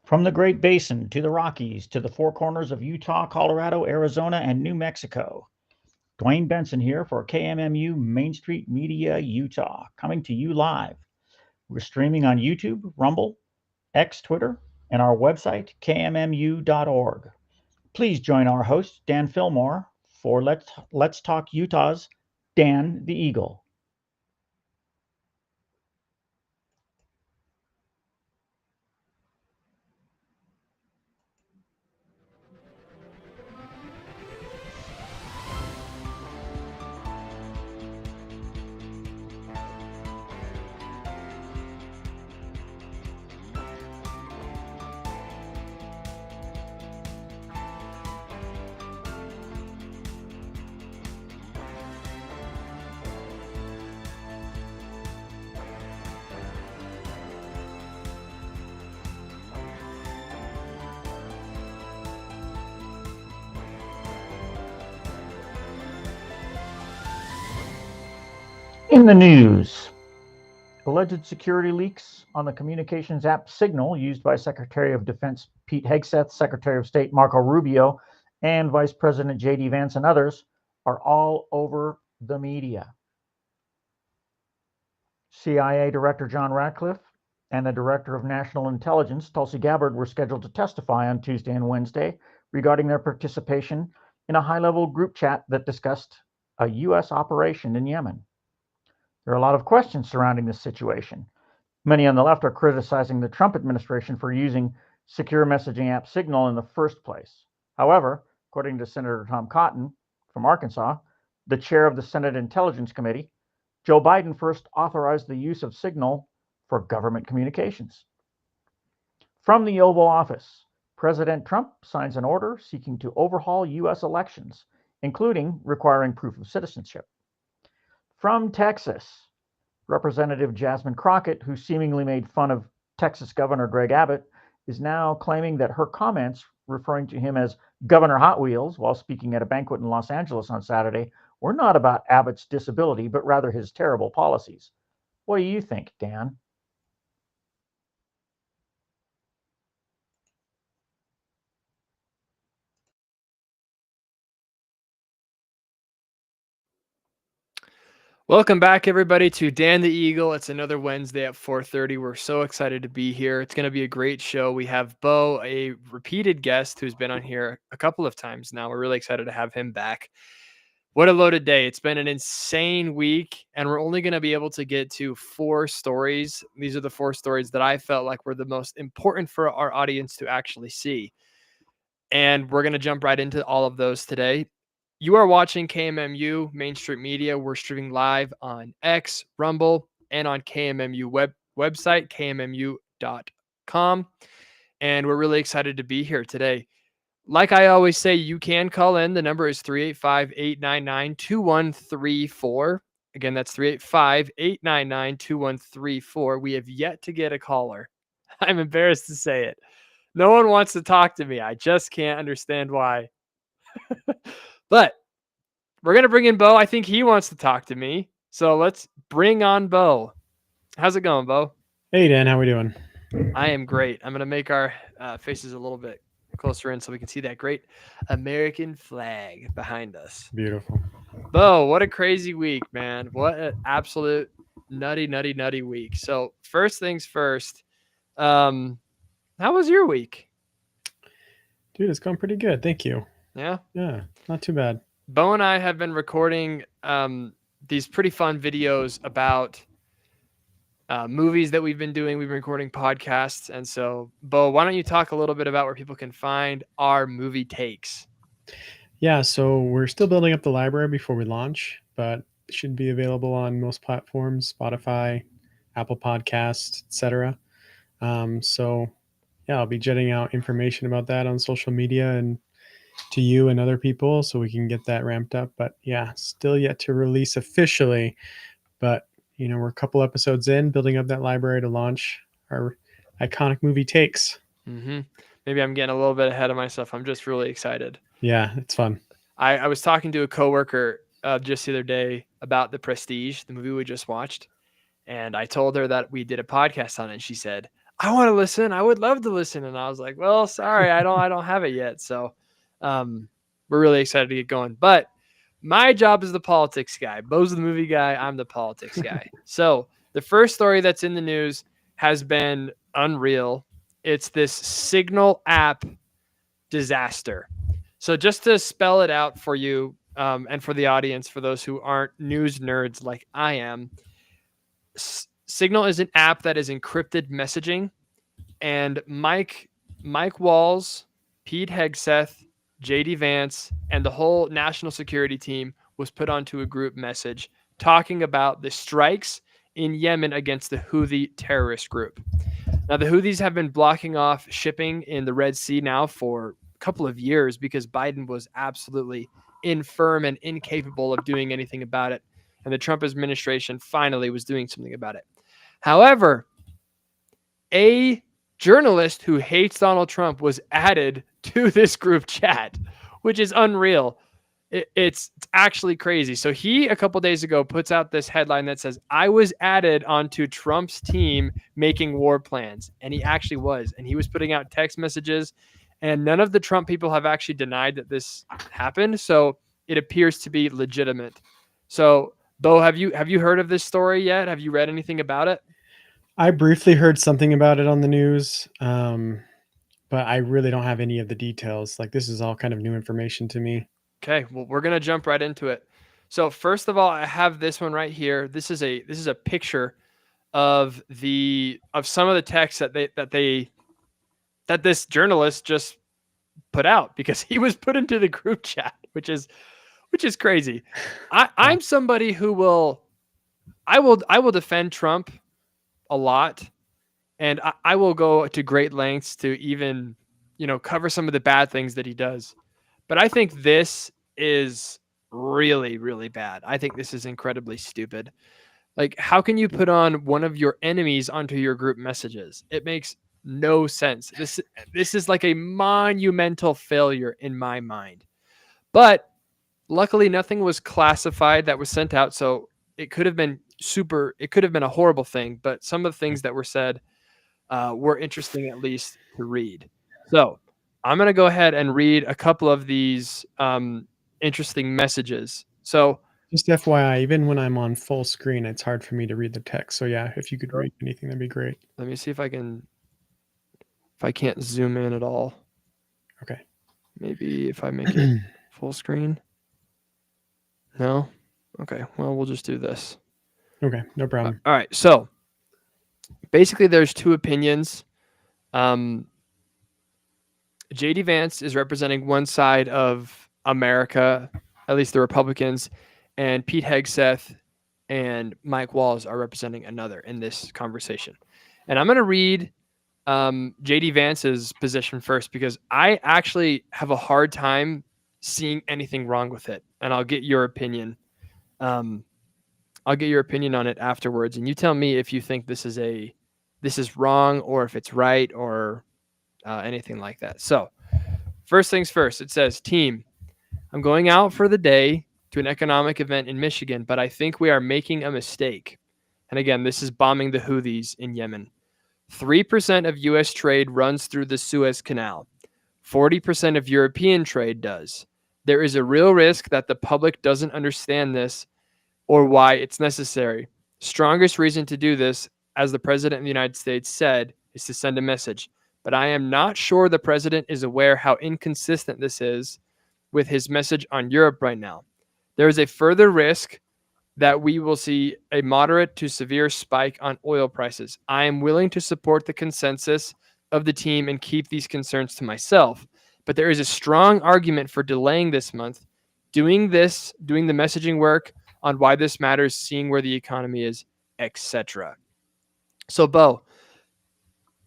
From the Great Basin to the Rockies to the four corners of Utah, Colorado, Arizona, and New Mexico. Dwayne Benson here for KMMU Main Street Media, Utah, coming to you live. We're streaming on YouTube, Rumble, X, Twitter, and our website, kmmu.org. Please join our host, Dan Fillmore, for Let's Talk Utah's Dan the Eagle. In the news, alleged security leaks on the communications app Signal, used by Secretary of Defense Pete Hegseth, Secretary of State Marco Rubio, and Vice President J.D. Vance and others, are all over the media. CIA Director John Ratcliffe and the Director of National Intelligence, Tulsi Gabbard, were scheduled to testify on Tuesday and Wednesday regarding their participation in a high-level group chat that discussed a U.S. operation in Yemen. There are a lot of questions surrounding this situation. Many on the left are criticizing the Trump administration for using secure messaging app Signal in the first place. However, according to Senator Tom Cotton from Arkansas, the chair of the Senate Intelligence Committee, Joe Biden first authorized the use of Signal for government communications. From the Oval Office, President Trump signs an order seeking to overhaul U.S. elections, including requiring proof of citizenship. From Texas, Representative Jasmine Crockett, who seemingly made fun of Texas Governor Greg Abbott, is now claiming that her comments referring to him as Governor Hot Wheels while speaking at a banquet in Los Angeles on Saturday were not about Abbott's disability, but rather his terrible policies. What do you think, Dan? Welcome back, everybody, to Dan the Eagle. It's another Wednesday at 4:30. We're so excited to be here. It's going to be a great show. We have Bo, a repeated guest who's been on here a couple of times now. We're really excited to have him back. What a loaded day. It's been an insane week, and we're only going to be able to get to 4 stories. These are the 4 stories that I felt like were the most important for our audience to actually see. And we're going to jump right into all of those today. You are watching KMMU Main Street Media. We're streaming live on X, Rumble, and on KMMU website, kmmu.com. And we're really excited to be here today. Like I always say, you can call in. The number is 385-899-2134. Again, that's 385-899-2134. We have yet to get a caller. I'm embarrassed to say it. No one wants to talk to me. I just can't understand why. But we're going to bring in Bo. I think he wants to talk to me. So let's bring on Bo. How's it going, Bo? Hey, Dan. How we doing? I am great. I'm going to make our faces a little bit closer in so we can see that great American flag behind us. Beautiful. Bo, what a crazy week, man. What an absolute nutty week. So first things first, how was your week? Dude, it's going pretty good. Thank you. Yeah? Yeah, not too bad. Bo and I have been recording these pretty fun videos about movies that we've been doing. We've been recording podcasts. And so, Bo, why don't you talk a little bit about where people can find our movie takes? Yeah, so we're still building up the library before we launch, but it should be available on most platforms, Spotify, Apple Podcasts, etc. So, yeah, I'll be jetting out information about that on social media and to you and other people so we can get that ramped up. But yeah, still yet to release officially. But, you know, we're a couple episodes in, building up that library to launch our iconic movie takes. Mm-hmm. Maybe I'm getting a little bit ahead of myself. I'm just really excited. Yeah, it's fun. I was talking to a coworker just the other day about The Prestige, the movie we just watched. And I told her that we did a podcast on it. And she said, I want to listen. I would love to listen. And I was like, well, sorry, I don't have it yet. So we're really excited to get going. But my job is the politics guy. Bo's the movie guy. I'm the politics guy. So the first story that's in the news has been unreal. It's this Signal app disaster. So just to spell it out for you and for the audience, for those who aren't news nerds like I am, Signal is an app that is encrypted messaging, and Mike Walls, Pete Hegseth, JD Vance, and the whole national security team was put onto a group message talking about the strikes in Yemen against the Houthi terrorist group. Now, the Houthis have been blocking off shipping in the Red Sea now for a couple of years because Biden was absolutely infirm and incapable of doing anything about it. And the Trump administration finally was doing something about it. However, a journalist who hates Donald Trump was added to this group chat, which is unreal. It's actually crazy. So he, a couple days ago, puts out this headline that says, I was added onto Trump's team making war plans. And he actually was. And he was putting out text messages. And none of the Trump people have actually denied that this happened. So it appears to be legitimate. So, Bo, have you heard of this story yet? Have you read anything about it? I briefly heard something about it on the news, but I really don't have any of the details. Like, this is all kind of new information to me. Okay, well, we're gonna jump right into it. So first of all, I have this one right here. This is a picture of some of the text that this journalist just put out because he was put into the group chat, which is crazy. I'm somebody who will defend Trump a lot, and I will go to great lengths to even cover some of the bad things that he does. But I think this is really, really bad. I think this is incredibly stupid. Like, how can you put on one of your enemies onto your group messages? It makes no sense. This is like a monumental failure in my mind. But luckily, nothing was classified that was sent out. So it could have been a horrible thing. But some of the things that were said were interesting, at least to read. So I'm going to go ahead and read a couple of these interesting messages. So just FYI, even when I'm on full screen, it's hard for me to read the text. So yeah, if you could read anything, that'd be great. Let me see if I can't zoom in at all. Okay. Maybe if I make it full screen. No? Okay. Well, we'll just do this. Okay. No problem. All right. So basically there's two opinions. JD Vance is representing one side of America, at least the Republicans, and Pete Hegseth and Mike Walls are representing another in this conversation. And I'm going to read JD Vance's position first because I actually have a hard time seeing anything wrong with it. And I'll get your opinion. I'll get your opinion on it afterwards. And you tell me if you think this is wrong or if it's right or anything like that. So first things first, it says, team, I'm going out for the day to an economic event in Michigan, but I think we are making a mistake. And again, this is bombing the Houthis in Yemen. 3% of U.S. trade runs through the Suez Canal. 40% of European trade does. There is a real risk that the public doesn't understand this or why it's necessary. Strongest reason to do this, as the President of the United States said, is to send a message. But I am not sure the President is aware how inconsistent this is with his message on Europe right now. There is a further risk that we will see a moderate to severe spike on oil prices. I am willing to support the consensus of the team and keep these concerns to myself. But there is a strong argument for delaying this month, doing the messaging work on why this matters, seeing where the economy is, etc. So, Bo,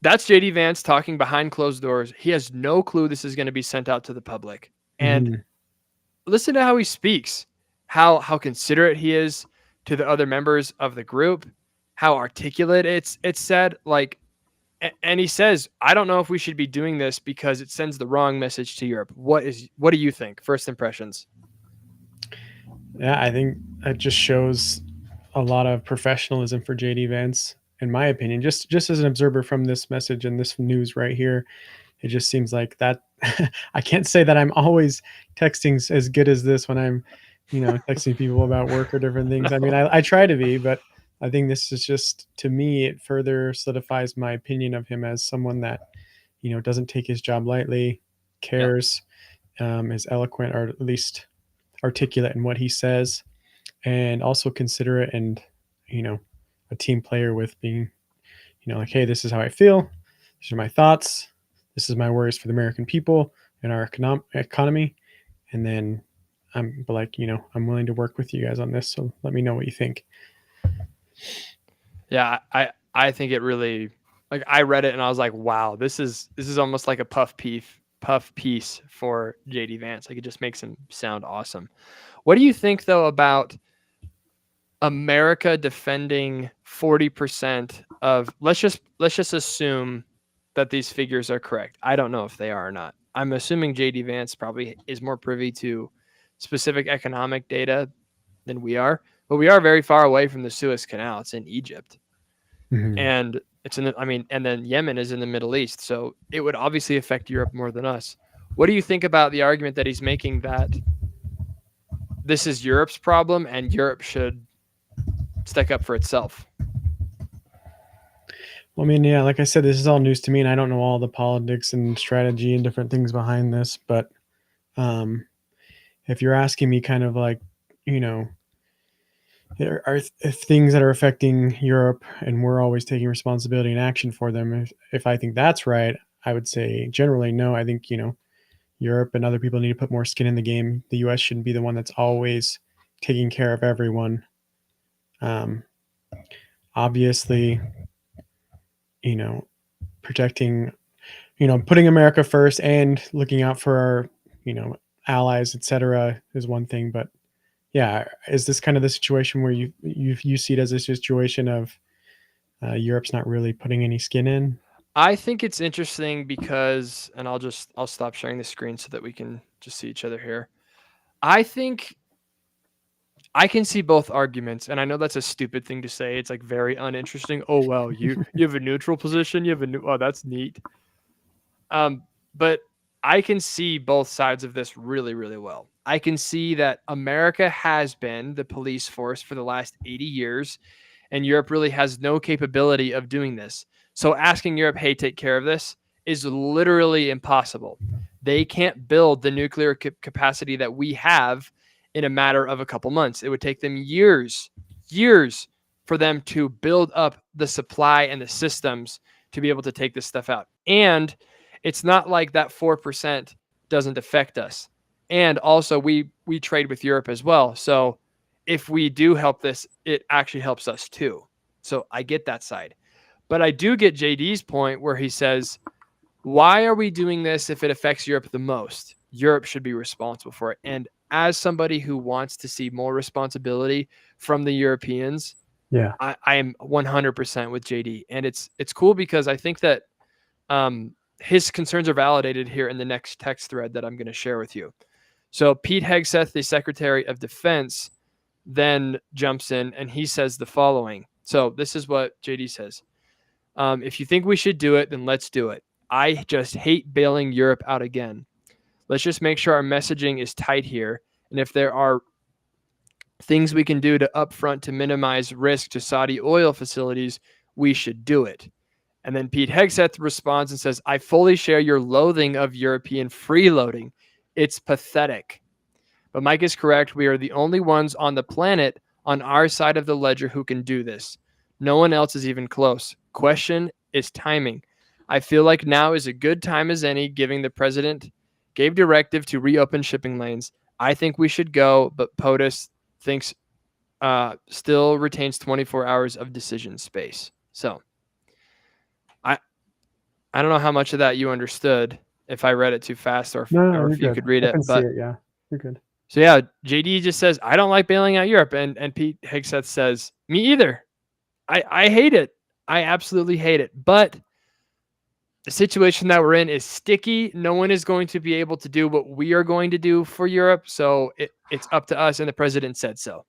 that's JD Vance talking behind closed doors. He has no clue this is going to be sent out to the public. And listen to how he speaks, how considerate he is to the other members of the group, how articulate it's said. Like, and he says, I don't know if we should be doing this because it sends the wrong message to Europe. What do you think? First impressions. Yeah, I think that just shows a lot of professionalism for JD Vance. in my opinion, just as an observer from this message and this news right here, it just seems like that. I can't say that I'm always texting as good as this when I'm, texting people about work or different things. No. I mean, I try to be, but I think this is just, to me, it further solidifies my opinion of him as someone that, doesn't take his job lightly, cares, is eloquent, or at least articulate in what he says, and also considerate and, a team player with being, like, hey, this is how I feel. These are my thoughts. This is my worries for the American people and our economy. And then I'm like, I'm willing to work with you guys on this. So let me know what you think. Yeah, I think it really, like, I read it and I was like, wow, this is almost like a puff piece for JD Vance. Like, it just makes him sound awesome. What do you think though about America defending 40% of, let's just assume that these figures are correct. I don't know if they are or not. I'm assuming JD Vance probably is more privy to specific economic data than we are, but we are very far away from the Suez Canal. It's in Egypt. Mm-hmm. And it's and then Yemen is in the Middle East. So it would obviously affect Europe more than us. What do you think about the argument that he's making that this is Europe's problem and Europe should stick up for itself? Well, I mean, yeah, like I said, this is all news to me, and I don't know all the politics and strategy and different things behind this. But if you're asking me kind of like, there are things that are affecting Europe and we're always taking responsibility and action for them. If I think that's right, I would say generally no. I think, Europe and other people need to put more skin in the game. The US shouldn't be the one that's always taking care of everyone. Obviously, protecting, putting America first and looking out for our, allies, etc., is one thing. But yeah, is this kind of the situation where you see it as a situation of Europe's not really putting any skin in? I think it's interesting because, and I'll stop sharing the screen so that we can just see each other here. I think I can see both arguments, and I know that's a stupid thing to say. It's like very uninteresting. Oh well, you have a neutral position. You have oh, that's neat. But I can see both sides of this really, really well. I can see that America has been the police force for the last 80 years, and Europe really has no capability of doing this. So asking Europe, hey, take care of this, is literally impossible. They can't build the nuclear capacity that we have in a matter of a couple months. It would take them years for them to build up the supply and the systems to be able to take this stuff out. And it's not like that 4% doesn't affect us. And also we trade with Europe as well. So if we do help this, it actually helps us too. So I get that side. But I do get JD's point where he says, why are we doing this if it affects Europe the most? Europe should be responsible for it. And as somebody who wants to see more responsibility from the Europeans, yeah, I am 100% with JD. And it's cool because I think that his concerns are validated here in the next text thread that I'm going to share with you. So Pete Hegseth, the Secretary of Defense, then jumps in and he says the following. So this is what JD says. If you think we should do it, then let's do it. I just hate bailing Europe out again. Let's just make sure our messaging is tight here. And if there are things we can do to upfront to minimize risk to Saudi oil facilities, we should do it. And then Pete Hegseth responds and says, I fully share your loathing of European freeloading. It's pathetic. But Mike is correct. We are the only ones on the planet on our side of the ledger who can do this. No one else is even close. Question is timing. I feel like now is a good time as any, giving the president gave directive to reopen shipping lanes. I think we should go, but POTUS thinks still retains 24 hours of decision space. So I don't know how much of that you understood, if I read it too fast or if you could read it. I can see it, yeah. You're good. So yeah, JD just says, I don't like bailing out Europe. And Pete Hegseth says, me either. I hate it. I absolutely hate it. But the situation that we're in is sticky. No one is going to be able to do what we are going to do for Europe. So it's up to us. And the president said so.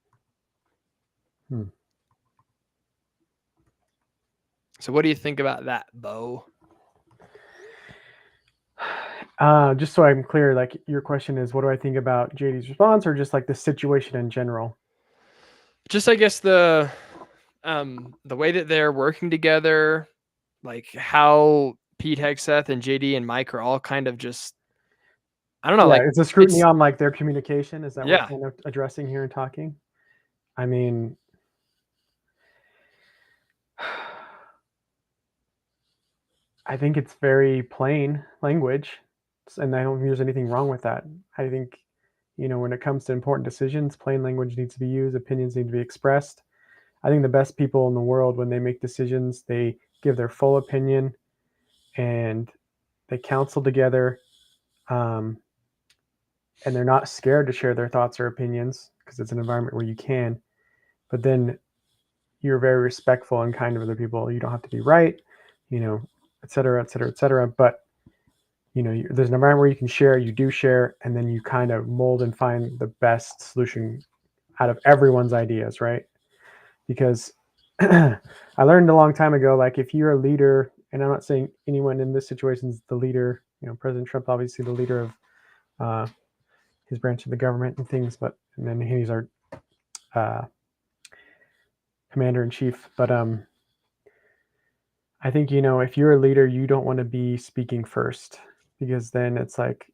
So what do you think about that, Bo? Just so I'm clear, like your question is, what do I think about JD's response, or just like the situation in general? Just, I guess, the way that they're working together, like how Pete Hegseth and JD and Mike are all kind of just, I don't know, Yeah, like it's a scrutiny on like their communication. Is that Yeah. what we're kind of addressing here and talking? I mean, I think it's very plain language, and I don't think there's anything wrong with that. I think, when it comes to important decisions, plain language needs to be used, opinions need to be expressed. I think the best people in the world, when they make decisions, they give their full opinion and they counsel together, and they're not scared to share their thoughts or opinions because it's an environment where you can. But then you're very respectful and kind of other people. You don't have to be right, et cetera, et cetera, et cetera. But there's an environment where you can share, you do share, and then you kind of mold and find the best solution out of everyone's ideas, right? Because I learned a long time ago, like if you're a leader, and I'm not saying anyone in this situation is the leader, President Trump, obviously the leader of his branch of the government and things, and then he's our commander in chief. But I think, if you're a leader, you don't want to be speaking first, because then it's like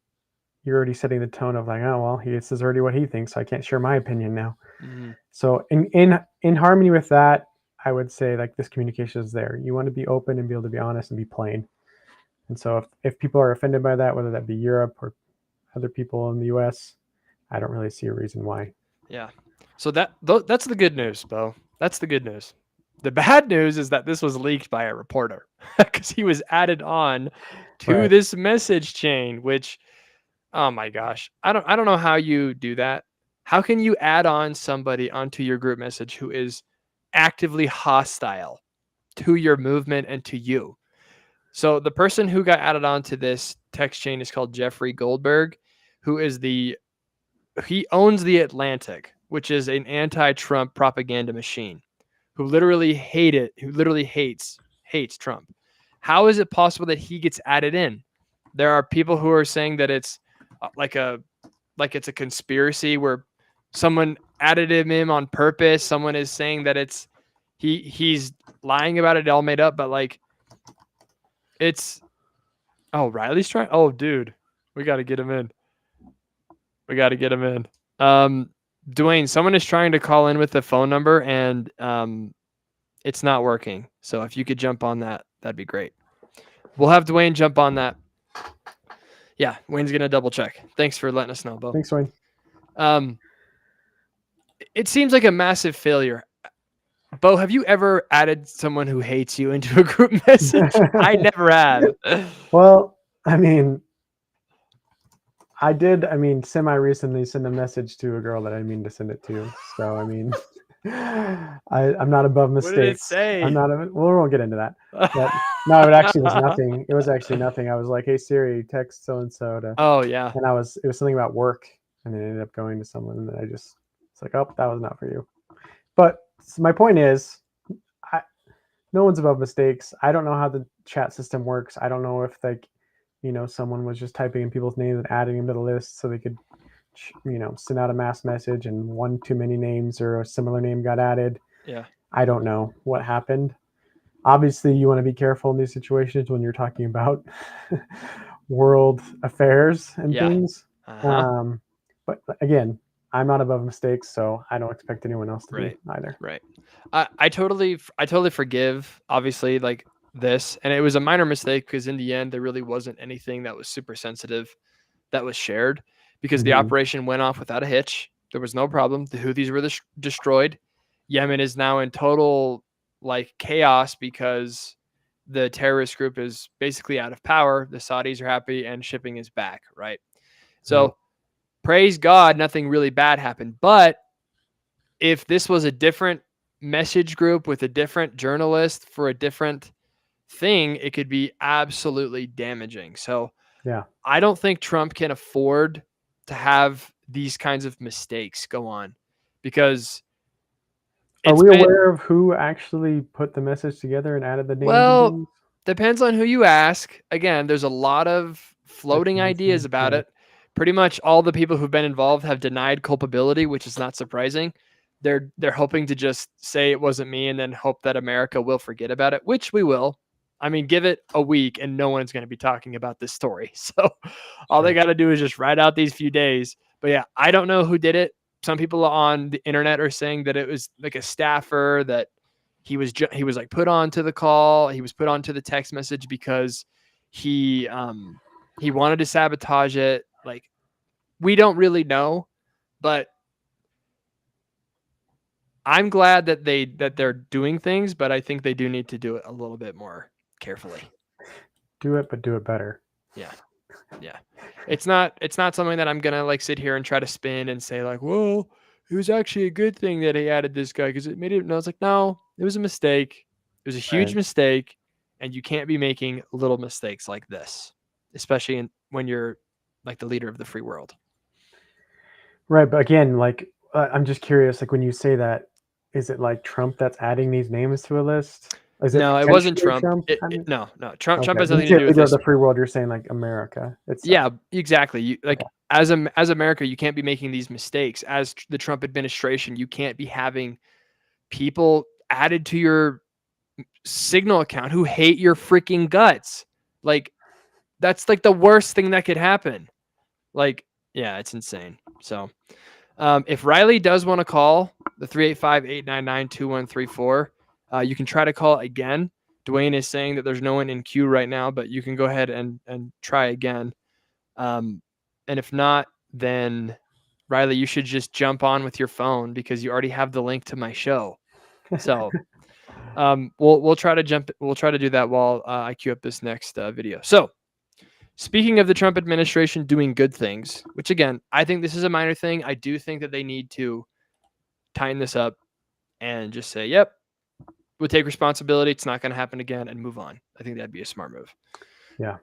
you're already setting the tone of like, oh, well, this is already what he thinks, so I can't share my opinion now. Mm-hmm. So in harmony with that, I would say like this communication is there. You want to be open and be able to be honest and be plain. And so if people are offended by that, whether that be Europe or other people in the US, I don't really see a reason why. Yeah. So that's the good news, Bo. That's the good news. The bad news is that this was leaked by a reporter because he was added on to this message chain, which, oh my gosh, I don't know how you do that. How can you add on somebody onto your group message who is actively hostile to your movement and to you? So the person who got added onto this text chain is called Jeffrey Goldberg, who is he owns The Atlantic, which is an anti-Trump propaganda machine, who literally hates Trump. How is it possible that he gets added in? There are people who are saying that it's like it's a conspiracy where someone added him in on purpose. Someone is saying that it's he's lying about it, all made up, but like it's Riley's trying. Oh, dude, we got to get him in. Dwayne, someone is trying to call in with the phone number and it's not working. So if you could jump on that, that'd be great. We'll have Dwayne jump on that. Yeah, Wayne's going to double check. Thanks for letting us know, Bo. Thanks, Wayne. It seems like a massive failure. Bo, have you ever added someone who hates you into a group message? I never have. Well, I mean, I did, semi-recently send a message to a girl that I didn't mean to send it to. So, I mean, I'm not above mistakes. What did it say? We won't get into that. But, no, it actually was nothing. It was actually nothing. I was like, hey, Siri, text so-and-so to. Oh, yeah. And it was something about work. And it ended up going to someone. And then it's like, oh, that was not for you. But so my point is, no one's above mistakes. I don't know how the chat system works. I don't know if someone was just typing in people's names and adding them to the list so they could, send out a mass message and one too many names or a similar name got added. Yeah. I don't know what happened. Obviously, you want to be careful in these situations when you're talking about world affairs and things. Uh-huh. But again, I'm not above mistakes, so I don't expect anyone else to be either. Right. I totally forgive, obviously, like this, and it was a minor mistake because in the end there really wasn't anything that was super sensitive that was shared because the operation went off without a hitch. There was no problem. The Houthis were destroyed. Yemen is now in total like chaos because the terrorist group is basically out of power. The Saudis are happy and shipping is back, right? So praise God, nothing really bad happened. But if this was a different message group with a different journalist for a different thing, it could be absolutely damaging. So yeah, I don't think Trump can afford to have these kinds of mistakes go on because Are it's we been, aware of who actually put the message together and added the names? well, depends on who you ask. Again, there's a lot of floating ideas about it. Pretty much all the people who've been involved have denied culpability, which is not surprising. They're hoping to just say it wasn't me and then hope that America will forget about it, which we will. I mean, give it a week and no one's going to be talking about this story. So all they got to do is just ride out these few days. But yeah, I don't know who did it. Some people on the internet are saying that it was like a staffer, that he was like put onto the call. He was put onto the text message because he wanted to sabotage it. Like, we don't really know, but I'm glad that they're doing things, but I think they do need to do it a little bit more carefully. Do it, but do it better. Yeah. It's not something that I'm gonna like sit here and try to spin and say like, well, it was actually a good thing that he added this guy because it made it. And I was like, no, it was a mistake. It was a huge mistake, and you can't be making little mistakes like this, especially when you're like the leader of the free world. Right, but again, like I'm just curious. Like when you say that, is it like Trump that's adding these names to a list? No, it wasn't Trump. No. Trump has nothing to do with this. The free world. You're saying like America. Yeah, exactly. You like as America, you can't be making these mistakes. As the Trump administration, you can't be having people added to your Signal account who hate your freaking guts. Like, that's like the worst thing that could happen. Like, yeah, it's insane. So if Riley does want to call the 385-899-2134, you can try to call again. Dwayne is saying that there's no one in queue right now, but you can go ahead and try again. And if not, then Riley, you should just jump on with your phone because you already have the link to my show. So we'll try to do that while I queue up this next video. So speaking of the Trump administration doing good things, which again, I think this is a minor thing. I do think that they need to tighten this up and just say, yep, we'll take responsibility. It's not going to happen again and move on. I think that'd be a smart move. Yeah.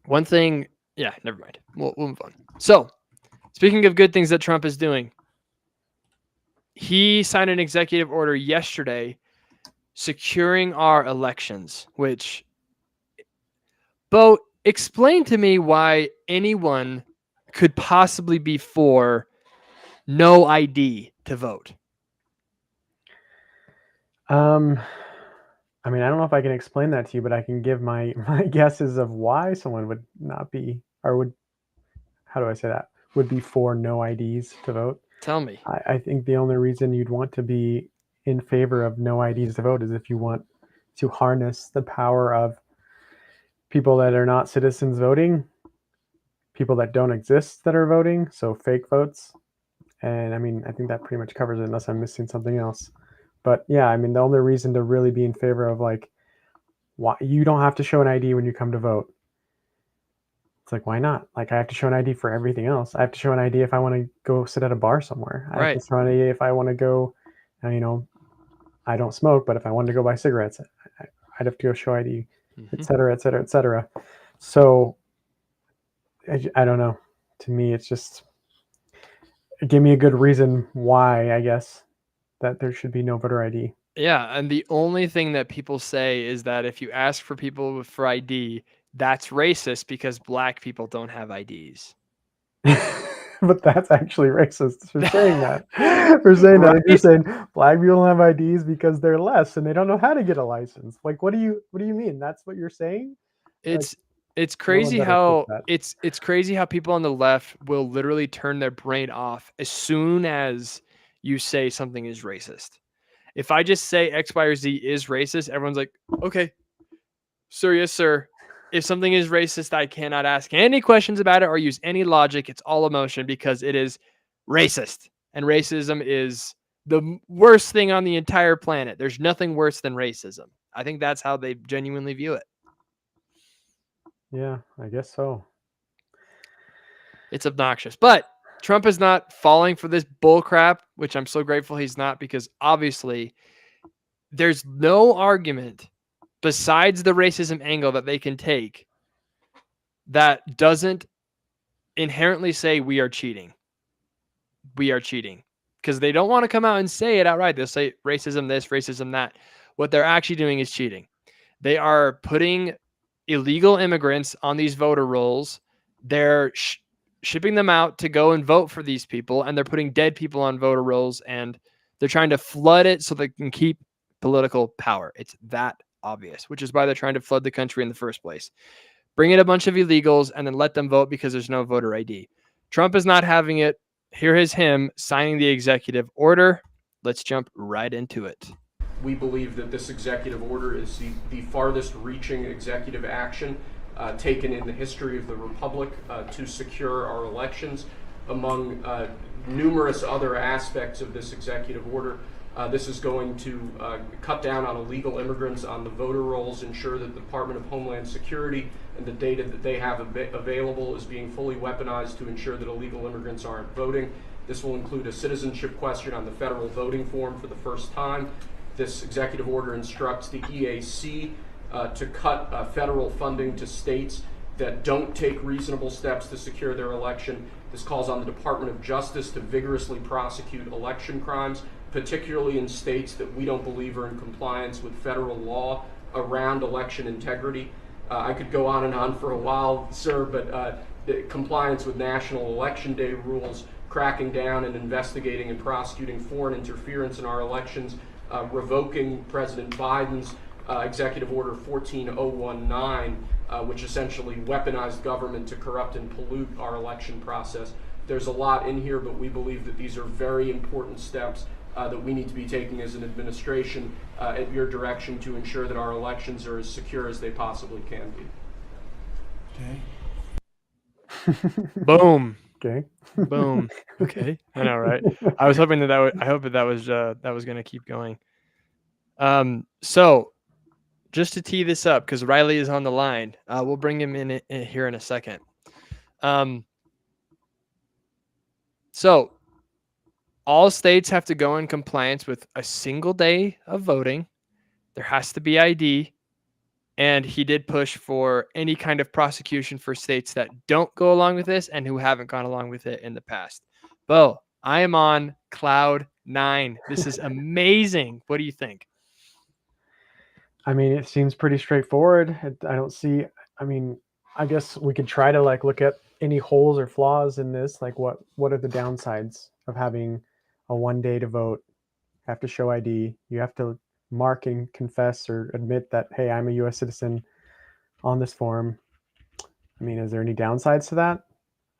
One thing, yeah, never mind. We'll move on. So speaking of good things that Trump is doing, he signed an executive order yesterday securing our elections, which, Bo, explain to me why anyone could possibly be for no ID to vote. I mean, I don't know if I can explain that to you, but I can give my guesses of why someone would not be, or would, how do I say that? Would be for no IDs to vote. Tell me. I think the only reason you'd want to be in favor of no IDs to vote is if you want to harness the power of people that are not citizens voting, people that don't exist that are voting, so fake votes. And I mean, I think that pretty much covers it unless I'm missing something else. But yeah, I mean, the only reason to really be in favor of like, why you don't have to show an ID when you come to vote. It's like, why not? Like, I have to show an ID for everything else. I have to show an ID if I want to go sit at a bar somewhere. I have to show an ID if I want to go, I don't smoke, but if I wanted to go buy cigarettes, I'd have to go show ID, et cetera, et cetera, et cetera. So I don't know. To me, it's just, give me a good reason why, I guess, that there should be no voter ID. Yeah, and the only thing that people say is that if you ask for people for ID, that's racist because black people don't have IDs. But that's actually racist for saying that. For saying that, if you're saying black people don't have IDs because they're less and they don't know how to get a license. Like, what do you mean? That's what you're saying? It's crazy how it's crazy how people on the left will literally turn their brain off as soon as you say something is racist. If I just say X, Y, or Z is racist, everyone's like, okay, sir, yes, sir. If something is racist, I cannot ask any questions about it or use any logic. It's all emotion because it is racist. And racism is the worst thing on the entire planet. There's nothing worse than racism. I think that's how they genuinely view it. Yeah, I guess so. It's obnoxious. But Trump is not falling for this bull crap, which I'm so grateful he's not, because obviously there's no argument besides the racism angle that they can take that doesn't inherently say we are cheating. We are cheating. because they don't want to come out and say it outright. They'll say racism this, racism that. What they're actually doing is cheating. They are putting illegal immigrants on these voter rolls. They're shipping them out to go and vote for these people, and they're putting dead people on voter rolls, and they're trying to flood it so they can keep political power. It's that obvious, which is why they're trying to flood the country in the first place. Bring in a bunch of illegals and then let them vote because there's no voter ID. Trump is not having it. Here is him signing the executive order. Let's jump right into it. We believe that this executive order is the farthest reaching executive action taken in the history of the Republic to secure our elections. Among numerous other aspects of this executive order, this is going to cut down on illegal immigrants on the voter rolls, ensure that the Department of Homeland Security and the data that they have available is being fully weaponized to ensure that illegal immigrants aren't voting. This will include a citizenship question on the federal voting form for the first time. This executive order instructs the EAC to cut federal funding to states that don't take reasonable steps to secure their election. This calls on the Department of Justice to vigorously prosecute election crimes, particularly in states that we don't believe are in compliance with federal law around election integrity. I could go on and on for a while, sir, but the compliance with National Election Day rules, cracking down and investigating and prosecuting foreign interference in our elections, revoking President Biden's Executive Order 14019, which essentially weaponized government to corrupt and pollute our election process. There's a lot in here, but we believe that these are very important steps that we need to be taking as an administration at your direction to ensure that our elections are as secure as they possibly can be. Okay. Boom. Okay. Boom. Okay. I know, right? I was hoping I hope that was going to keep going. So just to tee this up, because Riley is on the line, we'll bring him in here in a second. So all states have to go in compliance with a single day of voting. There has to be ID. And he did push for any kind of prosecution for states that don't go along with this and who haven't gone along with it in the past. Bo, I am on cloud 9. This is amazing. What do you think? I mean, it seems pretty straightforward. I don't see, I mean, I guess we could try to like look at any holes or flaws in this. Like what are the downsides of having a 1 day to vote? Have to show ID. You have to mark and confess or admit that, hey, I'm a U.S. citizen on this form. I mean, is there any downsides to that?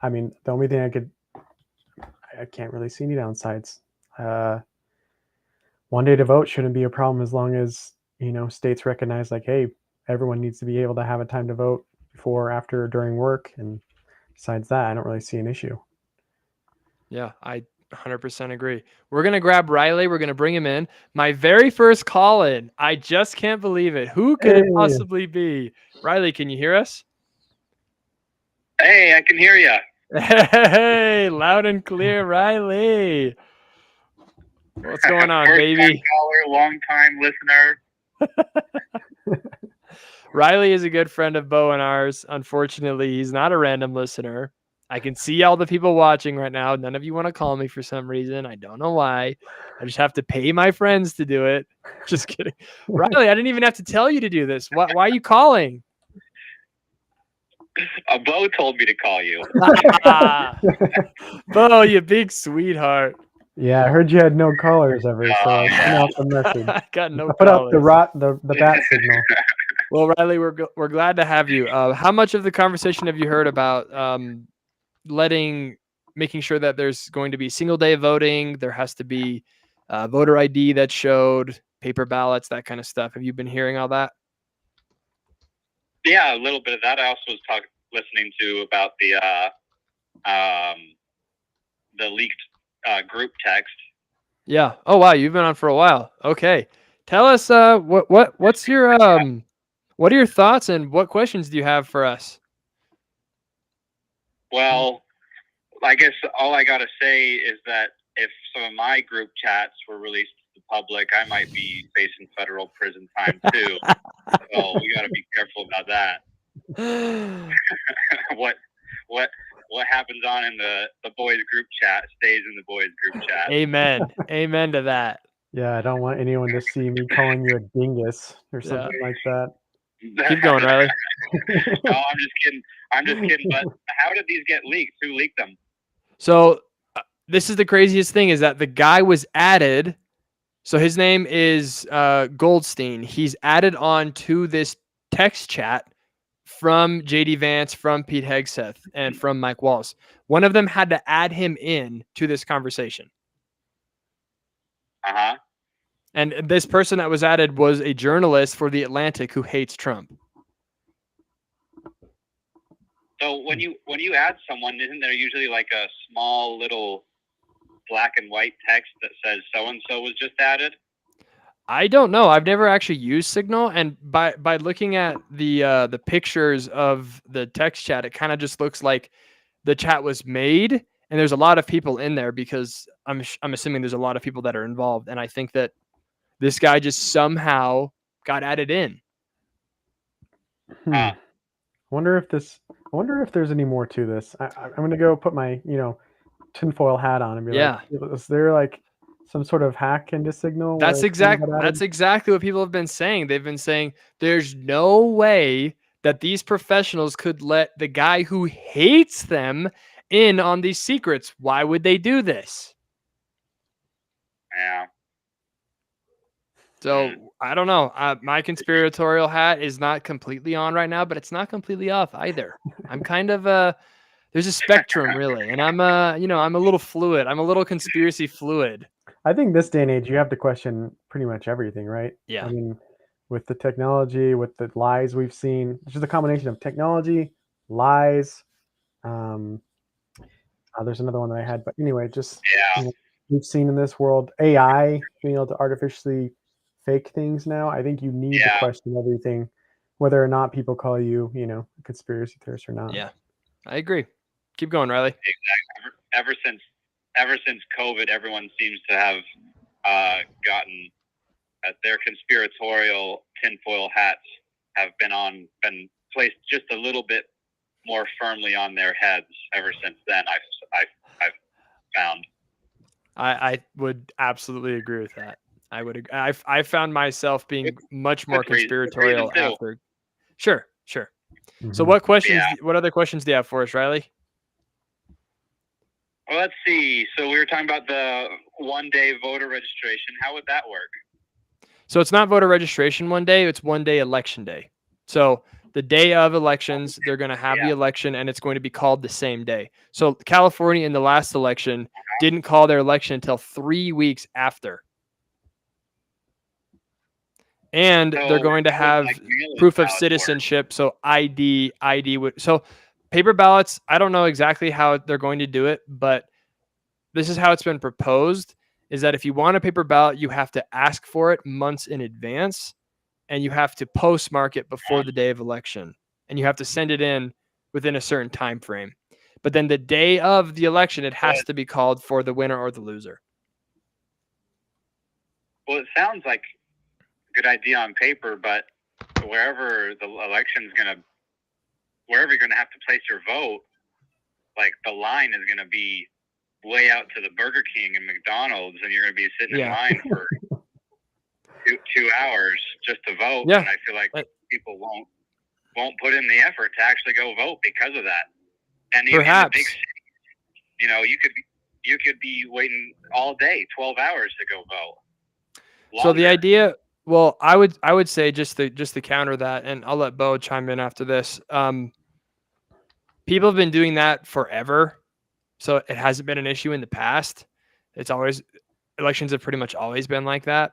I mean, the only thing I can't really see any downsides. 1 day to vote shouldn't be a problem as long as, you know, states recognize like, hey, everyone needs to be able to have a time to vote before, after, during work. And besides that, I don't really see an issue. Yeah, I 100% agree. We're going to grab Riley. We're going to bring him in. My very first call in. I just can't believe it. Who could it possibly be? Riley, can you hear us? Hey, I can hear you. Hey, loud and clear, Riley. What's going on, baby? Caller, long-time listener. Riley is a good friend of Bo and ours. Unfortunately, he's not a random listener. I can see all the people watching right now. None of you want to call me for some reason. I don't know why. I just have to pay my friends to do it. Just kidding. Riley, I didn't even have to tell you to do this. Why are you calling? Bo told me to call you. Bo, you big sweetheart. Yeah, I heard you had no callers ever, so I sent out the message. I got no put callers. Up the bat signal. Well, Riley, we're glad to have you. How much of the conversation have you heard about making sure that there's going to be single day voting? There has to be voter ID that showed, paper ballots, that kind of stuff. Have you been hearing all that? Yeah, a little bit of that. I also was listening to about the leaked group text. Yeah. Oh wow, you've been on for a while. Okay, tell us what's your what are your thoughts and what questions do you have for us? Well, I guess all I gotta say is that if some of my group chats were released to the public, I might be facing federal prison time too. So we gotta be careful about that. what happens on in the boys group chat stays in the boys group chat. Amen. Amen to that. Yeah, I don't want anyone to see me calling you a dingus or something like that. Keep going, Riley. No, I'm just kidding. But how did these get leaked? Who leaked them? So this is the craziest thing, is that the guy was added. So his name is Goldstein. He's added on to this text chat from JD Vance, from Pete Hegseth, and from Mike Walls. One of them had to add him in to this conversation. Uh-huh. And this person that was added was a journalist for The Atlantic who hates Trump. So when you add someone, isn't there usually like a small little black and white text that says so-and-so was just added? I don't know. I've never actually used Signal, and by looking at the pictures of the text chat, it kind of just looks like the chat was made, and there's a lot of people in there, because I'm assuming there's a lot of people that are involved, and I think that this guy just somehow got added in. I wonder if there's any more to this. I'm going to go put my, tinfoil hat on and be like, is there like some sort of hack into Signal? That's exactly what people have been saying. They've been saying there's no way that these professionals could let the guy who hates them in on these secrets. Why would they do this? Yeah. So I don't know. My conspiratorial hat is not completely on right now, but it's not completely off either. I'm kind of there's a spectrum, really, and I'm I'm a little fluid. I'm a little conspiracy fluid. I think this day and age, you have to question pretty much everything, right? Yeah. I mean, with the technology, with the lies we've seen, it's just a combination of technology, lies. There's another one that I had, but anyway, just we've seen in this world AI being able to artificially fake things now. I think you need to question everything, whether or not people call you, a conspiracy theorist or not. Yeah, I agree. Keep going, Riley. Exactly. Ever since COVID, everyone seems to have gotten their conspiratorial tinfoil hats have been placed just a little bit more firmly on their heads. Ever since then, I've found. I would absolutely agree with that. I found myself being much more conspiratorial after. Sure. Mm-hmm. So what questions? Yeah. What other questions do you have for us, Riley? Well, let's see. So we were talking about the one-day voter registration. How would that work? So it's not voter registration one day. It's one day election day. So the day of elections, they're going to have the election, and it's going to be called the same day. So California in the last election didn't call their election until 3 weeks after. And they're going to have proof of citizenship. So ID would. So paper ballots, I don't know exactly how they're going to do it, but this is how it's been proposed, is that if you want a paper ballot, you have to ask for it months in advance, and you have to postmark it before the day of election, and you have to send it in within a certain time frame. But then the day of the election, it has to be called for the winner or the loser. Well, it sounds like a good idea on paper, but wherever the election's wherever you're going to have to place your vote, like the line is going to be way out to the Burger King and McDonald's, and you're going to be sitting in line for 2 hours just to vote. Yeah. And I feel like people won't put in the effort to actually go vote because of that. And even in the big cities, you could be waiting all day, 12 hours to go vote. Longer. So the idea, well, I would say just to counter that, and I'll let Bo chime in after this. People have been doing that forever, so it hasn't been an issue in the past. Elections have pretty much always been like that.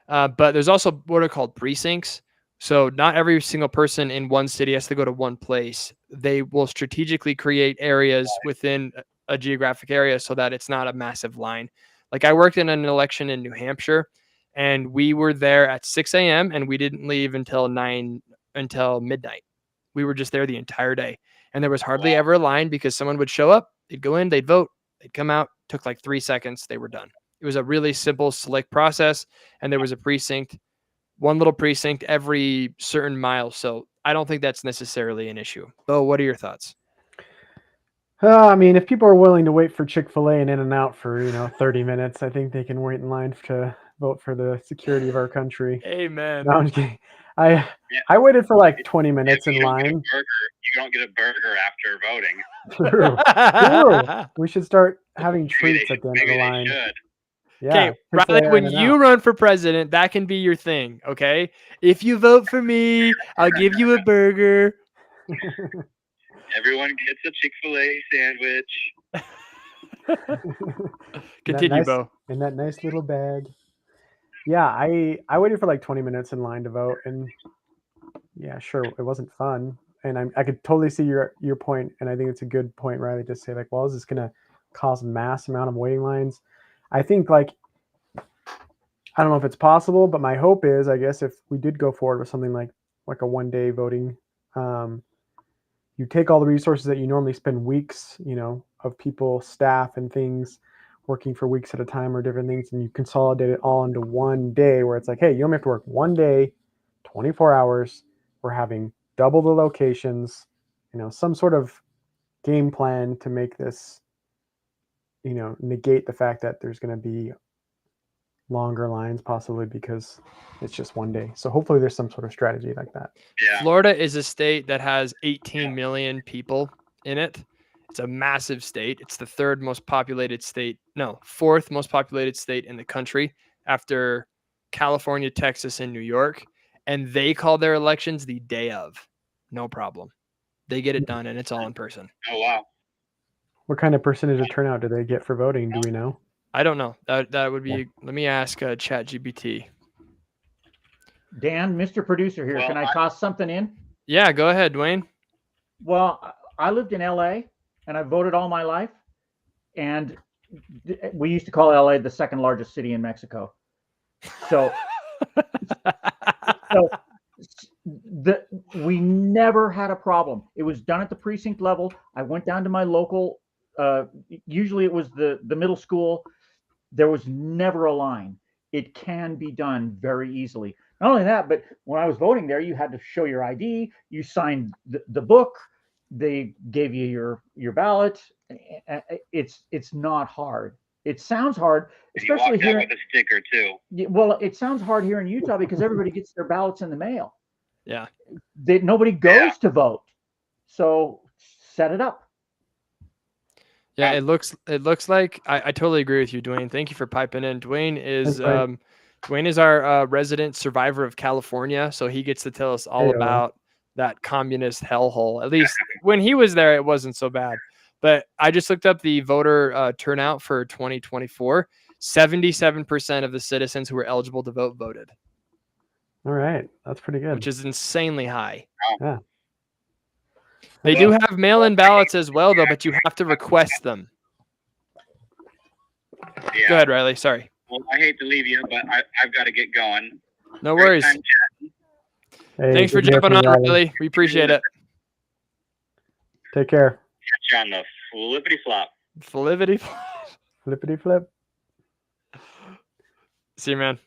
But there's also what are called precincts. So not every single person in one city has to go to one place. They will strategically create areas within a geographic area so that it's not a massive line. Like I worked in an election in New Hampshire, and we were there at 6 a.m. and we didn't leave until midnight. We were just there the entire day. And there was hardly ever a line because someone would show up, they'd go in, they'd vote, they'd come out, took like 3 seconds, they were done. It was a really simple, slick process, and there was a precinct, one little precinct every certain mile. So I don't think that's necessarily an issue. Bo, what are your thoughts? I mean, if people are willing to wait for Chick-fil-A and In-N-Out for 30 minutes, I think they can wait in line to vote for the security of our country. Amen. No, I'm just kidding. I waited for like 20 minutes in You line. don't get a burger after voting. True. We should start having treats at the end of the Maybe line. they should. Okay, Yeah. Riley, when you run for president, that can be your thing, okay? If you vote for me, I'll give you a burger. Everyone gets a Chick-fil-A sandwich. Continue, Bo. In that nice little bag. Yeah, I waited for like 20 minutes in line to vote, and yeah, sure, it wasn't fun. And I could totally see your point, and I think it's a good point, Riley, to say like, well, is this going to cause mass amount of waiting lines? I think like, I don't know if it's possible, but my hope is, I guess, if we did go forward with something like a one-day voting, you take all the resources that you normally spend weeks, of people, staff, and things working for weeks at a time or different things, and you consolidate it all into one day where it's like, hey, you only have to work one day, 24 hours. We're having double the locations, some sort of game plan to make this, negate the fact that there's going to be longer lines possibly because it's just one day. So hopefully there's some sort of strategy like that. Yeah. Florida is a state that has 18 million people in it. It's a massive state. It's the fourth most populated state in the country after California, Texas, and New York. And they call their elections the day of. No problem. They get it done, and it's all in person. Oh, wow. What kind of percentage of turnout do they get for voting? Do we know? I don't know. That would be. Let me ask ChatGPT. Dan, Mr. Producer here. Well, Can I toss something in? Yeah, go ahead, Dwayne. Well, I lived in LA and I voted all my life. And we used to call LA the second largest city in Mexico. So, we never had a problem. It was done at the precinct level. I went down to my local, usually it was the middle school. There was never a line. It can be done very easily. Not only that, but when I was voting there, you had to show your ID. You signed the book. They gave you your ballot. It's not hard. It sounds hard, especially here with a sticker too. Well, it sounds hard here in Utah because everybody gets their ballots in the mail. Yeah. Nobody goes to vote. So set it up. Yeah, it looks like I totally agree with you, Dwayne. Thank you for piping in. Dwayne is our resident survivor of California, so he gets to tell us all about that communist hellhole. At least when he was there, it wasn't so bad. But I just looked up the voter turnout for 2024. 77% of the citizens who were eligible to vote voted. All right, that's pretty good. Which is insanely high. Yeah. They do have mail-in ballots as well, though, but you have to request them. Yeah. Go ahead, Riley. Sorry. Well, I hate to leave you, but I've got to get going. No worries. Hey, thanks for jumping on, Riley. We appreciate it. Take care. Catch you on the flippity flop. Flippity flip. See you, man.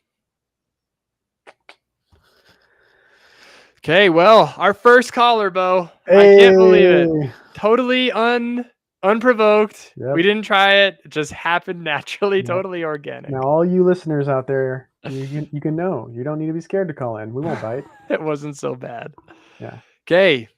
Okay, well, our first caller, Bo. Hey. I can't believe it. Totally unprovoked. Yep. We didn't try it. It just happened naturally, totally organic. Now, all you listeners out there, you can know. You don't need to be scared to call in. We won't bite. It wasn't so bad. Yeah. Okay.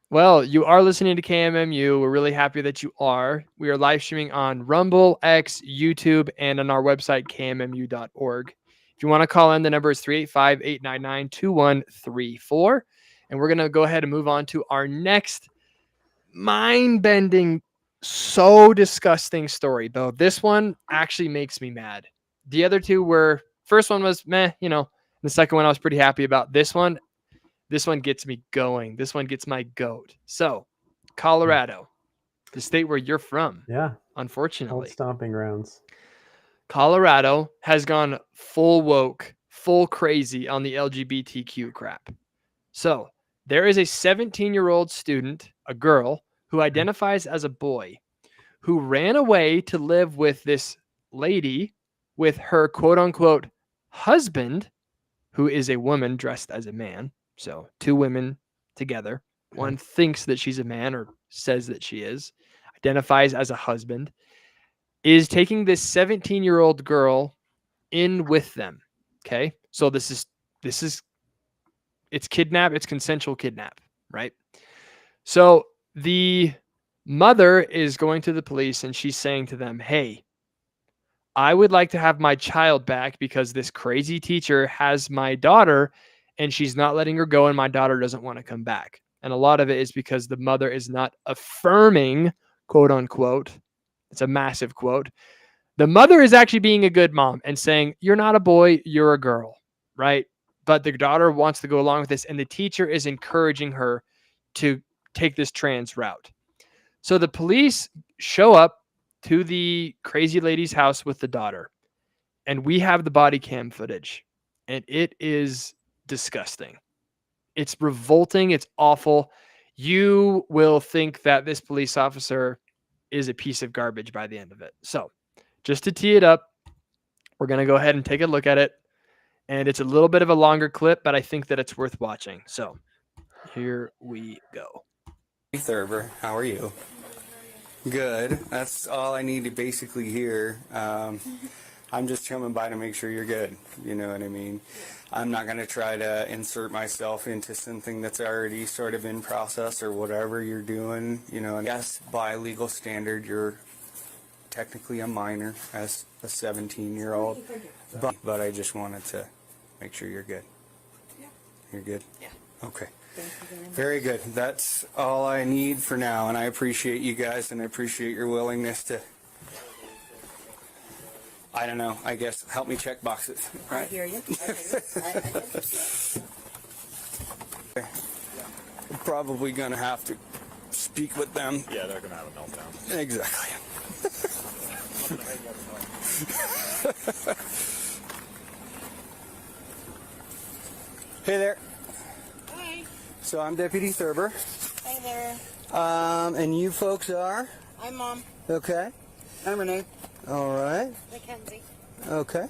Well, you are listening to KMMU. We're really happy that you are. We are live streaming on Rumble, X, YouTube, and on our website, kmmu.org. If you want to call in, the number is 385-899-2134. And we're going to go ahead and move on to our next mind-bending, so disgusting story, Bo. This one actually makes me mad. The other two were, first one was meh, the second one I was pretty happy about. This one gets me going. This one gets my goat. So, Colorado, the state where you're from. Yeah. Unfortunately. Old stomping grounds. Colorado has gone full woke, full crazy on the LGBTQ crap. So, there is a 17-year-old student, a girl, who identifies as a boy, who ran away to live with this lady with her quote-unquote husband, who is a woman dressed as a man. So 2 women together. One thinks that she's a man or says that she is. identifies as a husband, is taking this 17-year-old girl in with them. Okay. So this is, it's kidnap. It's consensual kidnap, right? So the mother is going to the police and she's saying to them, hey, I would like to have my child back because this crazy teacher has my daughter and she's not letting her go and my daughter doesn't want to come back. And a lot of it is because the mother is not affirming, quote unquote. It's a massive quote. The mother is actually being a good mom and saying, you're not a boy, you're a girl, right? But the daughter wants to go along with this and the teacher is encouraging her to take this trans route. So the police show up to the crazy lady's house with the daughter, and we have the body cam footage, and it is disgusting. It's revolting. It's awful. You will think that this police officer is a piece of garbage by the end of it. So just to tee it up, we're going to go ahead and take a look at it. And it's a little bit of a longer clip, but I think that it's worth watching. So here we go. Thurber, how are you? Good. That's all I need to basically hear. I'm just coming by to make sure you're good. You know what I mean? I'm not going to try to insert myself into something that's already sort of in process or whatever you're doing. You know, and yes, by legal standard, you're technically a minor as a 17-year-old. But I just wanted to make sure you're good. Yeah. You're good? Yeah. Okay. Thank you very much. Very good. That's all I need for now, and I appreciate you guys, and I appreciate your willingness to, I don't know, I guess, help me check boxes. I hear you. I'm probably going to have to speak with them. Yeah, they're going to have a meltdown. Exactly. Hey there. Hi. So I'm Deputy Thurber. Hi there. And you folks are? I'm Mom. Okay. I'm Renee. All right. Mackenzie. Okay.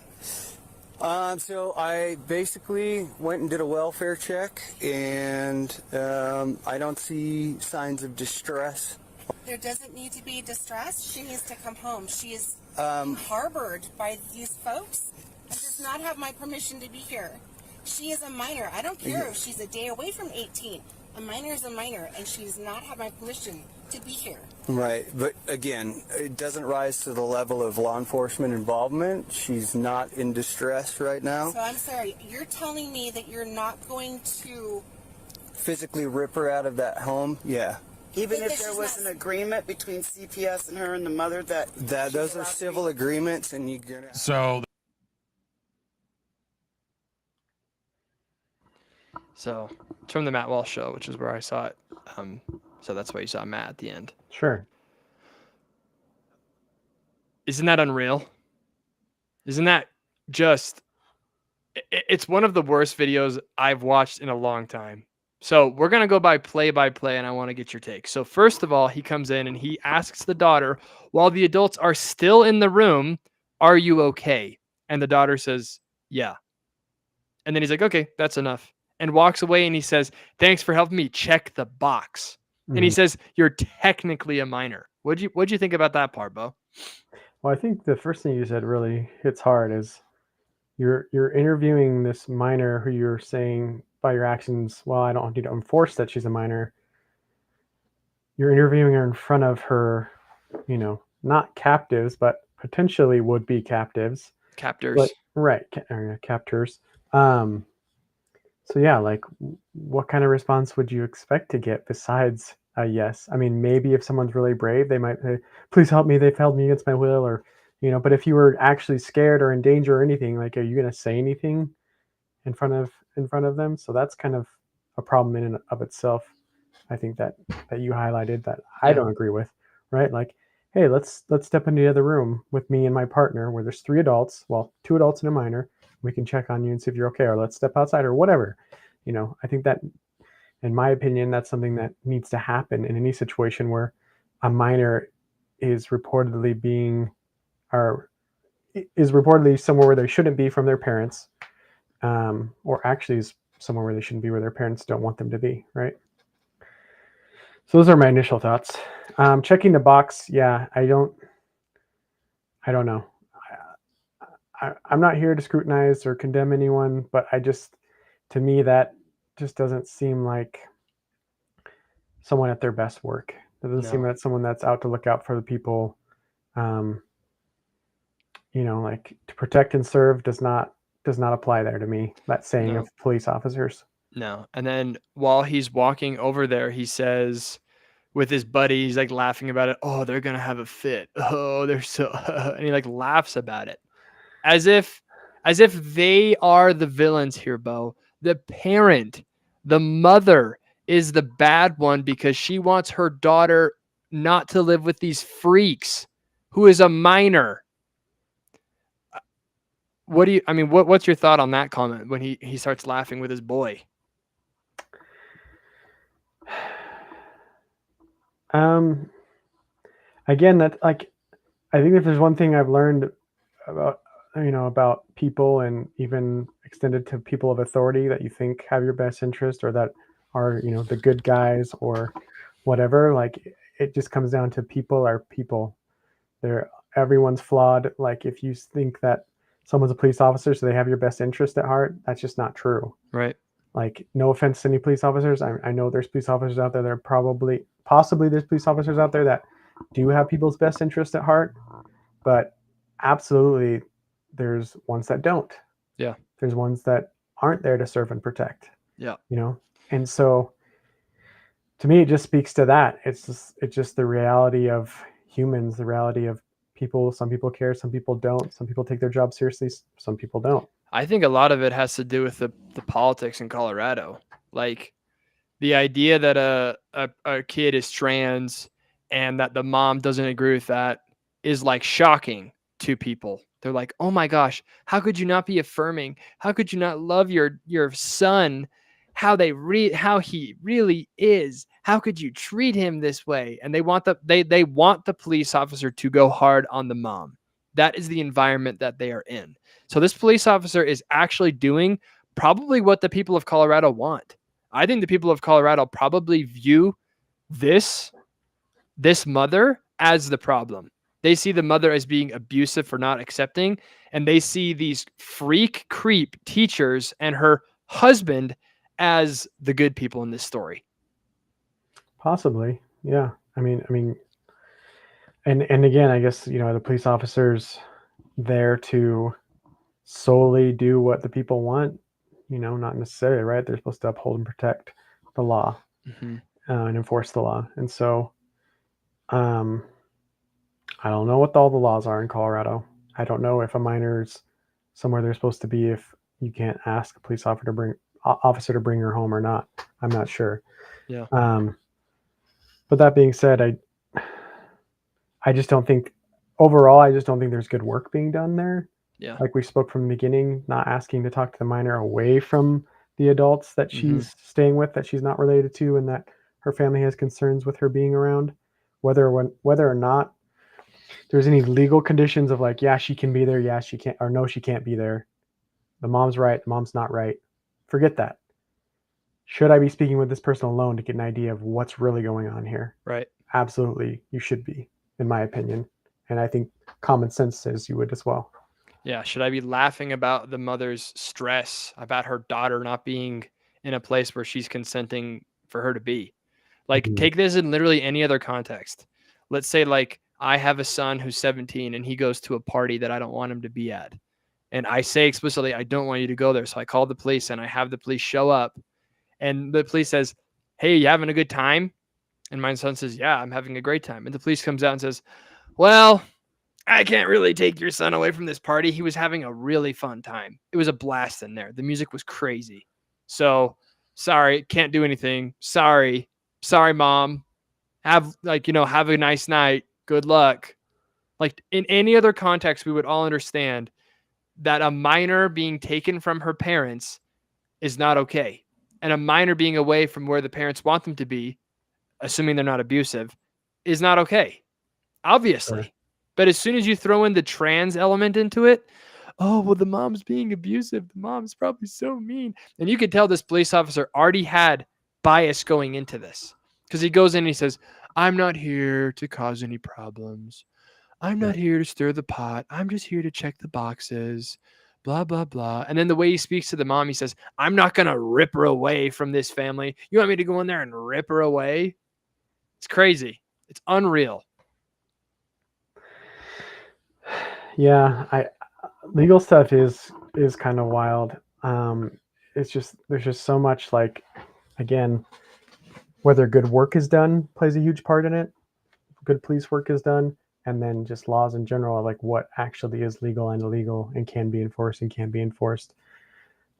So I basically went and did a welfare check, and I don't see signs of distress. There doesn't need to be distress. She needs to come home. She is harbored by these folks and does not have my permission to be here. She is a minor. I don't care if she's a day away from 18. A minor is a minor, and she does not have my permission to be here. Right, but again, it doesn't rise to the level of law enforcement involvement. She's not in distress right now. So I'm sorry. You're telling me that you're not going to Physically rip her out of that home? Yeah. Even if Because there she's was not- an agreement between CPS and her and the mother that Those are civil agreements, and you're gonna. So it's from the Matt Walsh show, which is where I saw it. So that's why you saw Matt at the end. Sure. Isn't that unreal? Isn't that just, it's one of the worst videos I've watched in a long time. So we're going to go by play, and I want to get your take. So first of all, he comes in and he asks the daughter, while the adults are still in the room, are you okay? And the daughter says, yeah. And then he's like, okay, that's enough. And walks away and he says, thanks for helping me check the box. And he says, you're technically a minor. What'd you think about that part, Bo? Well, I think the first thing you said really hits hard is you're interviewing this minor who you're saying by your actions, well, I don't need to enforce that she's a minor. You're interviewing her in front of her, not captives, but potentially would be captives. Captors. But, right. Captors. So yeah, like what kind of response would you expect to get besides a yes? I mean, maybe if someone's really brave, they might say, please help me. They've held me against my will, or, but if you were actually scared or in danger or anything, like, are you going to say anything in front of them? So that's kind of a problem in and of itself. I think that you highlighted that I don't agree with, right? Like, hey, let's step into the other room with me and my partner where there's 3 adults, well, 2 adults and a minor. We can check on you and see if you're okay, or let's step outside or whatever. I think that, in my opinion, that's something that needs to happen in any situation where a minor is reportedly somewhere where they shouldn't be from their parents, or actually is somewhere where they shouldn't be where their parents don't want them to be, right? So those are my initial thoughts. Checking the box. Yeah, I don't know. I'm not here to scrutinize or condemn anyone, but to me, that just doesn't seem like someone at their best work. It doesn't seem like someone that's out to look out for the people. Like to protect and serve does not apply there to me. That saying of police officers. No. And then while he's walking over there, he says with his buddy, he's like laughing about it. Oh, they're going to have a fit. Oh, they're so, and he like laughs about it as if they are the villains here, Bo. The parent, the mother is the bad one because she wants her daughter not to live with these freaks who is a minor. What's your thought on that comment when he starts laughing with his boy? Again, that like, I think if there's one thing I've learned about people, and even extended to people of authority that you think have your best interest or that are, the good guys or whatever, like it just comes down to people are people. Everyone's flawed. Like if you think that someone's a police officer so they have your best interest at heart, that's just not true. Right. Like, no offense to any police officers. I know there's police officers out there that are possibly there's police officers out there that do have people's best interest at heart, but absolutely there's ones that don't. Yeah. There's ones that aren't there to serve and protect. Yeah. And so to me, it just speaks to that. It's just the reality of humans, the reality of people. Some people care, some people don't. Some people take their job seriously, some people don't. I think a lot of it has to do with the politics in Colorado. Like the idea that a kid is trans and that the mom doesn't agree with that is like shocking to people. They're like, oh my gosh, how could you not be affirming? How could you not love your son? How he really is? How could you treat him this way? And they want the police officer to go hard on the mom. That is the environment that they are in. So this police officer is actually doing probably what the people of Colorado want. I think the people of Colorado probably view this mother as the problem. They see the mother as being abusive for not accepting, and they see these freak creep teachers and her husband as the good people in this story. Possibly. Yeah. I mean, and again, I guess, the police officers there to solely do what the people want, not necessarily, right? They're supposed to uphold and protect the law, and enforce the law. And so, I don't know what all the laws are in Colorado. I don't know if a minor's somewhere they're supposed to be if you can't ask a police officer to bring her home or not. I'm not sure. Yeah. But that being said, I just don't think overall, there's good work being done there. Yeah. Like we spoke from the beginning, not asking to talk to the minor away from the adults that she's staying with, that she's not related to, and that her family has concerns with her being around, whether or not there's any legal conditions of like, yeah, she can be there, yeah, she can't, or no, she can't be there. The mom's right, the mom's not right. Forget that. Should I be speaking with this person alone to get an idea of what's really going on here? Right. Absolutely, you should be, in my opinion. And I think common sense says you would as well. Yeah. Should I be laughing about the mother's stress about her daughter not being in a place where she's consenting for her to be? Like, take this in literally any other context. Let's say, like, I have a son who's 17 and he goes to a party that I don't want him to be at. And I say explicitly, I don't want you to go there. So I call the police and I have the police show up. And the police says, hey, you having a good time? And my son says, yeah, I'm having a great time. And the police comes out and says, well, I can't really take your son away from this party. He was having a really fun time. It was a blast in there. The music was crazy. So sorry, can't do anything. Sorry, mom. Have a nice night. Good luck. Like in any other context, we would all understand that a minor being taken from her parents is not okay. And a minor being away from where the parents want them to be, assuming they're not abusive, is not okay. Obviously. Sure. But as soon as you throw in the trans element into it, oh, well, the mom's being abusive. The mom's probably so mean. And you could tell this police officer already had bias going into this. Because he goes in and he says, I'm not here to cause any problems. I'm not here to stir the pot. I'm just here to check the boxes. Blah, blah, blah. And then the way he speaks to the mom, he says, I'm not going to rip her away from this family. You want me to go in there and rip her away? It's crazy. It's unreal. Yeah, legal stuff is kind of wild. It's just, there's just so much, like, again, whether good work is done plays a huge part in it. Good police work is done, and then just laws in general, like what actually is legal and illegal and can be enforced and can't be enforced.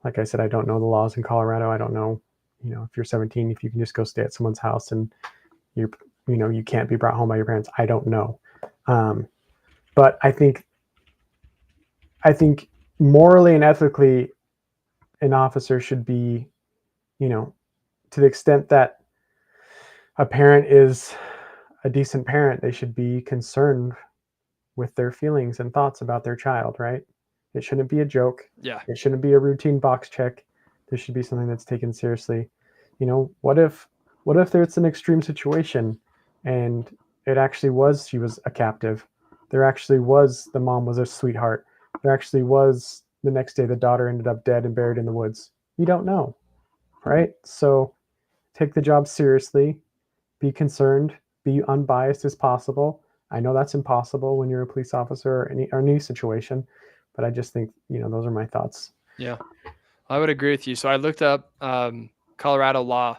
Like I said, I don't know the laws in Colorado. I don't know, if you're 17, if you can just go stay at someone's house and you can't be brought home by your parents. I don't know. But I think morally and ethically, an officer should be, to the extent that a parent is a decent parent, they should be concerned with their feelings and thoughts about their child, right? It shouldn't be a joke. Yeah. It shouldn't be a routine box check. There should be something that's taken seriously. What if there's an extreme situation and it actually was, she was a captive. There actually was, the mom was a sweetheart. There actually was, the next day the daughter ended up dead and buried in the woods. You don't know, right? So take the job seriously, be concerned, be unbiased as possible. I know that's impossible when you're a police officer or any situation, but I just think, those are my thoughts. Yeah, I would agree with you. So I looked up Colorado law.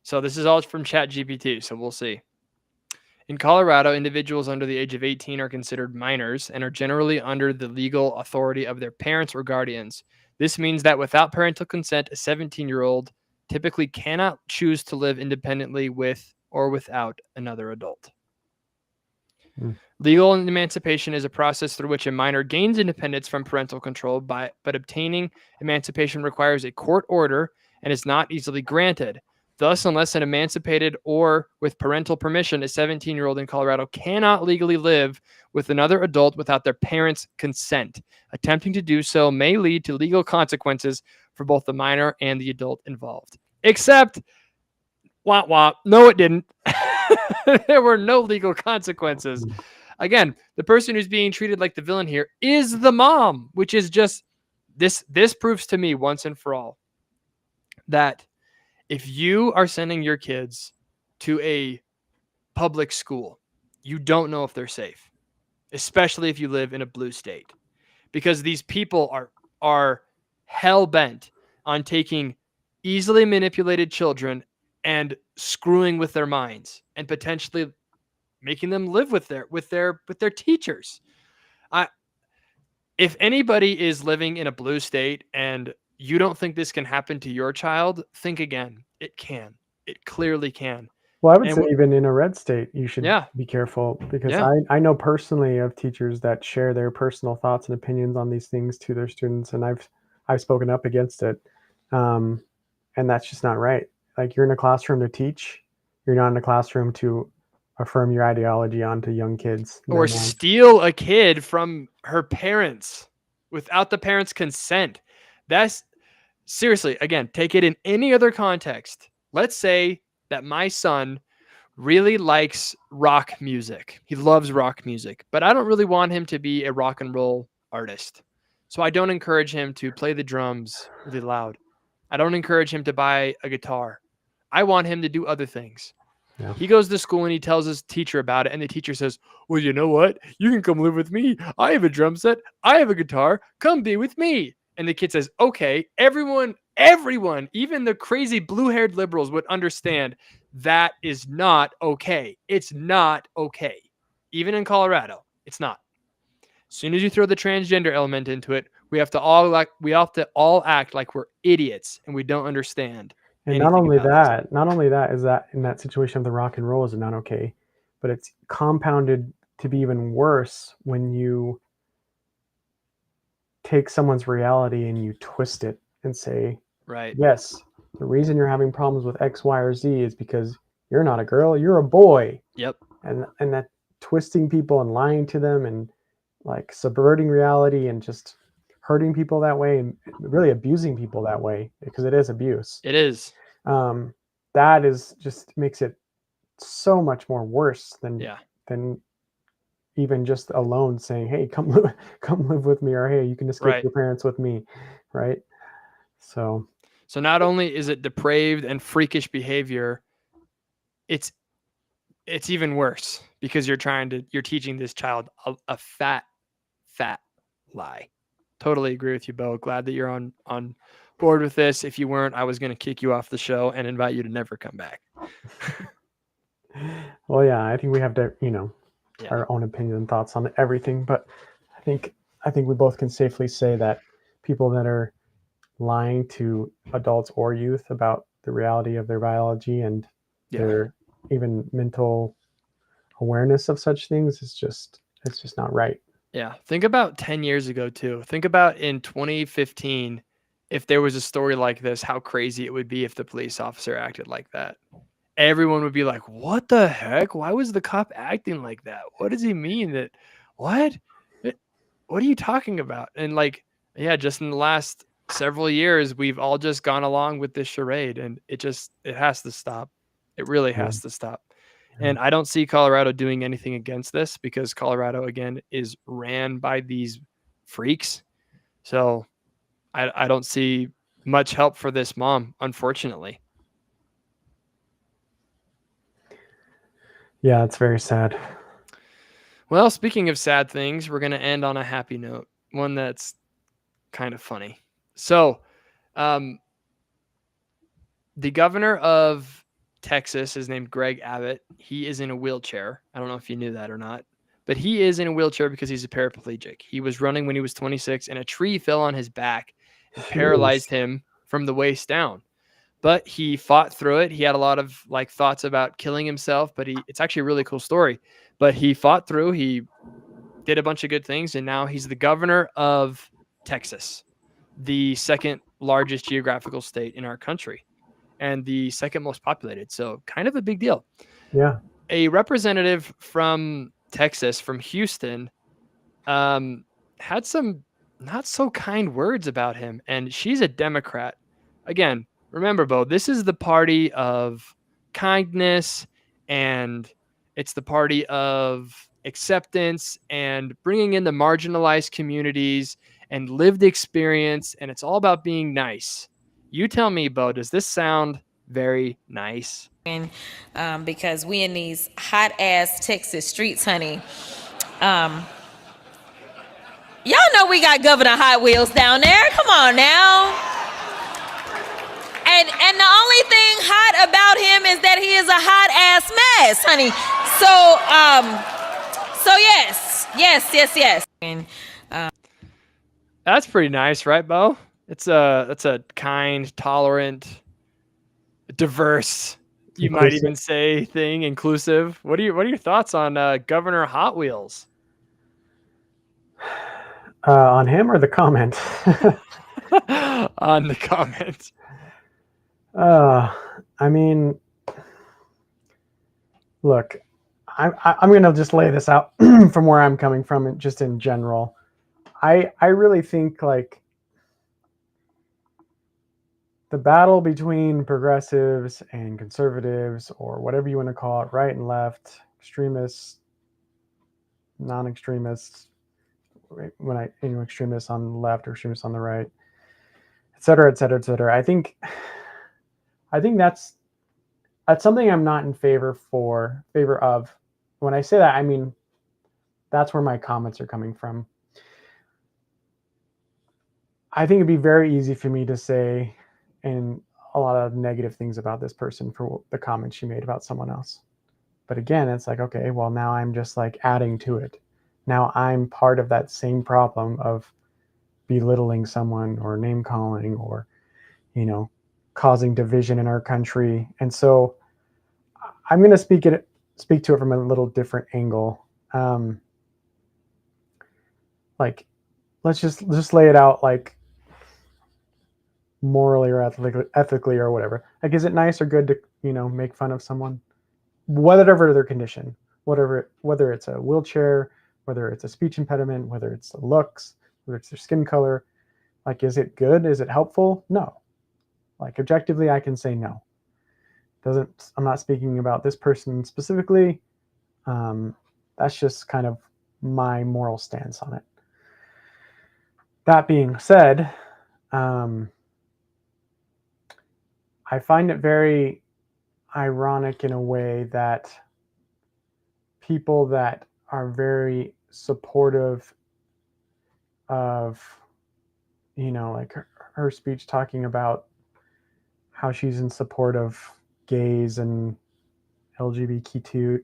So this is all from ChatGPT, so we'll see. In Colorado, individuals under the age of 18 are considered minors and are generally under the legal authority of their parents or guardians. This means that without parental consent, a 17-year-old typically cannot choose to live independently with or without another adult. Legal emancipation is a process through which a minor gains independence from parental control, but obtaining emancipation requires a court order and is not easily granted. Thus, unless an emancipated or with parental permission, a 17-year-old in Colorado cannot legally live with another adult without their parents' consent. Attempting to do so may lead to legal consequences for both the minor and the adult involved. Except, wah wah, no, it didn't. There were no legal consequences. Again, the person who's being treated like the villain here is the mom, which is just, this proves to me once and for all that if you are sending your kids to a public school, you don't know if they're safe, especially if you live in a blue state, because these people are hell-bent on taking easily manipulated children and screwing with their minds and potentially making them live with their teachers. If anybody is living in a blue state and you don't think this can happen to your child, think again. It can. It clearly can. Well, I would say even in a red state, you should Yeah. be careful, because Yeah. I know personally of teachers that share their personal thoughts and opinions on these things to their students, and I've spoken up against it, and that's just not right. Like, you're in a classroom to teach. You're not in a classroom to affirm your ideology onto young kids. Or steal a kid from her parents without the parents' consent. That's seriously, again, take it in any other context. Let's say that my son really likes rock music. He loves rock music, but I don't really want him to be a rock and roll artist. So I don't encourage him to play the drums really loud. I don't encourage him to buy a guitar. I want him to do other things. Yeah. He goes to school and he tells his teacher about it, and the teacher says, well, you know what? You can come live with me. I have a drum set. I have a guitar. Come be with me. And the kid says, okay, everyone, even the crazy blue-haired liberals would understand that is not okay. It's not okay. Even in Colorado, it's not. As soon as you throw the transgender element into it, we have to all act like we're idiots and we don't understand. And not only that is that in that situation of the rock and roll is not okay, but it's compounded to be even worse when you take someone's reality and you twist it and say, right, yes, the reason you're having problems with X, Y, or Z is because you're not a girl, you're a boy. Yep. And that twisting people and lying to them and like subverting reality and just hurting people that way and really abusing people that way, because it is abuse. It is. That is just makes it so much more worse than even just alone saying, hey, come live with me, or hey, you can escape your parents with me, right? So not only is it depraved and freakish behavior, it's even worse because you're teaching this child a fat lie. Totally agree with you, Bo. Glad that you're on board with this. If you weren't, I was going to kick you off the show and invite you to never come back. Well, yeah, I think we have to, our own opinion and thoughts on everything, but I think we both can safely say that people that are lying to adults or youth about the reality of their biology and their even mental awareness of such things it's just not right. Yeah. Think about 10 years ago too. Think about in 2015, if there was a story like this, how crazy it would be if the police officer acted like that. Everyone would be like, what the heck? Why was the cop acting like that? What does he mean? What are you talking about? And just in the last several years, we've all just gone along with this charade, and it has to stop. It really has to stop. And I don't see Colorado doing anything against this because Colorado, again, is ran by these freaks. So I don't see much help for this mom, unfortunately. Yeah, it's very sad. Well, speaking of sad things, we're going to end on a happy note, one that's kind of funny. So the governor of Texas is named Greg Abbott. He is in a wheelchair. I don't know if you knew that or not, but he is in a wheelchair because he's a paraplegic. He was running when he was 26 and a tree fell on his back and paralyzed him from the waist down. But he fought through it. He had a lot of thoughts about killing himself, but it's actually a really cool story. But he fought through. He did a bunch of good things, and now he's the governor of Texas, the second largest geographical state in our country and the second most populated. So kind of a big deal. Yeah. A representative from Texas, from Houston, had some not so kind words about him. And she's a Democrat. Again, remember, Bo, this is the party of kindness, and it's the party of acceptance and bringing in the marginalized communities and lived experience. And it's all about being nice. You tell me, Bo, does this sound very nice? Because we in these hot ass Texas streets, honey. Y'all know we got Governor Hot Wheels down there. Come on now. And the only thing hot about him is that he is a hot ass mess, honey. So yes. And that's pretty nice, right, Bo? That's a kind, tolerant, diverse, you might even say, thing, inclusive. What are your thoughts on Governor Hot Wheels? On him or the comment? On the comment. I mean, look, I'm going to just lay this out from where I'm coming from, just in general. I really think the battle between progressives and conservatives, or whatever you want to call it, right and left, extremists, non-extremists, extremists on the left or extremists on the right, et cetera, et cetera, et cetera. I think that's something I'm not in favor of. When I say that, I mean, that's where my comments are coming from. I think it'd be very easy for me to say and a lot of negative things about this person for the comments she made about someone else. But again, it's okay, well, now I'm just adding to it. Now I'm part of that same problem of belittling someone or name calling or, causing division in our country. And so I'm going to speak to it from a little different angle. Let's just lay it out morally or ethically or whatever. Is it nice or good to, make fun of someone, whatever their condition, whether it's a wheelchair, whether it's a speech impediment, whether it's the looks, whether it's their skin color? Is it good? Is it helpful? No. Objectively, I can say no. I'm not speaking about this person specifically. That's just kind of my moral stance on it. That being said, I find it very ironic in a way that people that are very supportive of, like her speech talking about how she's in support of gays and LGBTQ,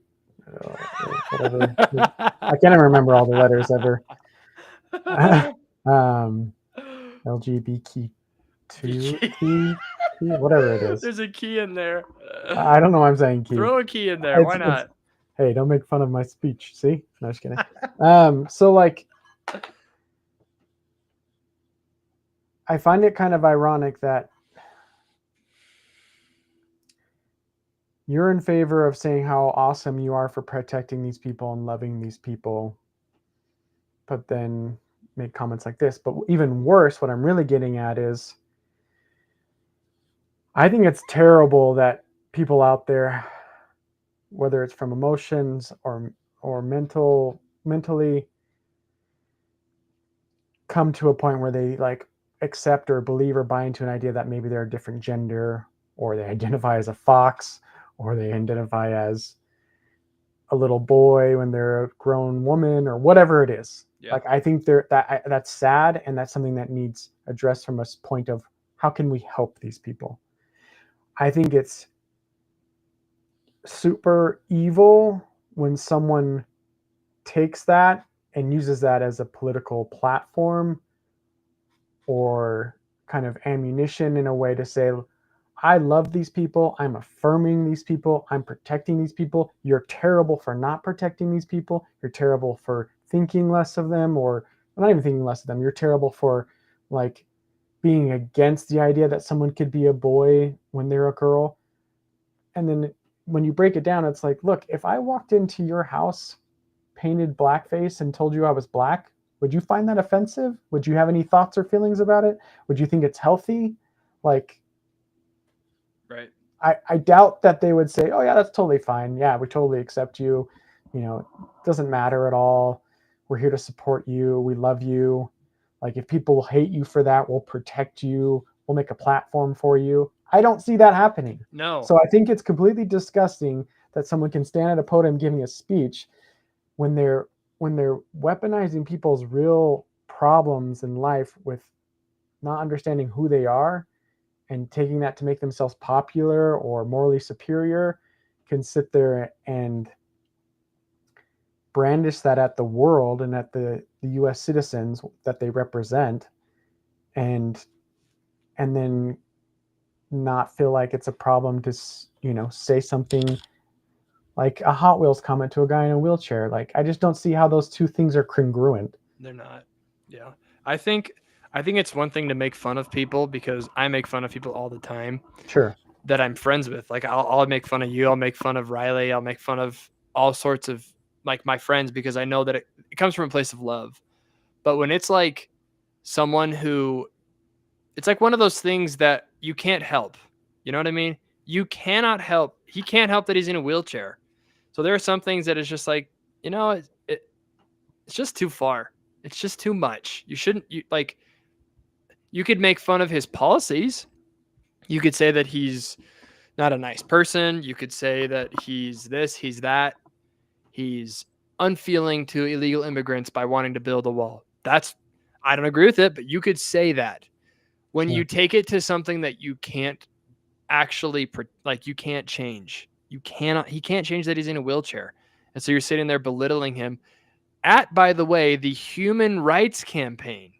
whatever. I can't even remember all the letters ever. LGBTQ, whatever it is. There's a key in there. I don't know why I'm saying key. Throw a key in there. Why not? Hey, don't make fun of my speech. See? No, just kidding. So like, I find it kind of ironic that you're in favor of saying how awesome you are for protecting these people and loving these people, but then make comments like this. But even worse, what I'm really getting at is, I think it's terrible that people out there, whether it's from emotions or mentally, come to a point where they like accept or believe or buy into an idea that maybe they're a different gender, or they identify as a fox, or they identify as a little boy when they're a grown woman, or whatever it is. Yeah. Like, I think that's sad, and that's something that needs addressed from a point of how can we help these people. I think it's super evil when someone takes that and uses that as a political platform or kind of ammunition in a way to say, I love these people, I'm affirming these people, I'm protecting these people. You're terrible for not protecting these people. You're terrible for thinking less of them, or not even thinking less of them. You're terrible for like being against the idea that someone could be a boy when they're a girl. And then when you break it down, it's like, look, if I walked into your house painted blackface and told you I was black, would you find that offensive? Would you have any thoughts or feelings about it? Would you think it's healthy? Like, right. I doubt that they would say, oh yeah, that's totally fine. Yeah, we totally accept you. You know, it doesn't matter at all. We're here to support you. We love you. Like, if people hate you for that, we'll protect you. We'll make a platform for you. I don't see that happening. No. So I think it's completely disgusting that someone can stand at a podium giving a speech when they're weaponizing people's real problems in life with not understanding who they are and taking that to make themselves popular or morally superior, can sit there and brandish that at the world and at the US citizens that they represent, and then not feel like it's a problem to, say something like a Hot Wheels comment to a guy in a wheelchair. Like, I just don't see how those two things are congruent. They're not. Yeah. I think it's one thing to make fun of people, because I make fun of people all the time. Sure. That I'm friends with. Like, I'll make fun of you. I'll make fun of Riley. I'll make fun of all sorts of like my friends, because I know that it comes from a place of love. But when it's like someone who, it's like one of those things that you can't help. You know what I mean? You cannot help. He can't help that he's in a wheelchair. So there are some things that it's just like, it's just too far. It's just too much. You shouldn't, you could make fun of his policies. You could say that he's not a nice person. You could say that he's this, he's that. He's unfeeling to illegal immigrants by wanting to build a wall. I don't agree with it, but you could say that. When you take it to something that you can't actually, you can't change. He can't change that he's in a wheelchair. And so you're sitting there belittling him at, by the way, the Human Rights Campaign.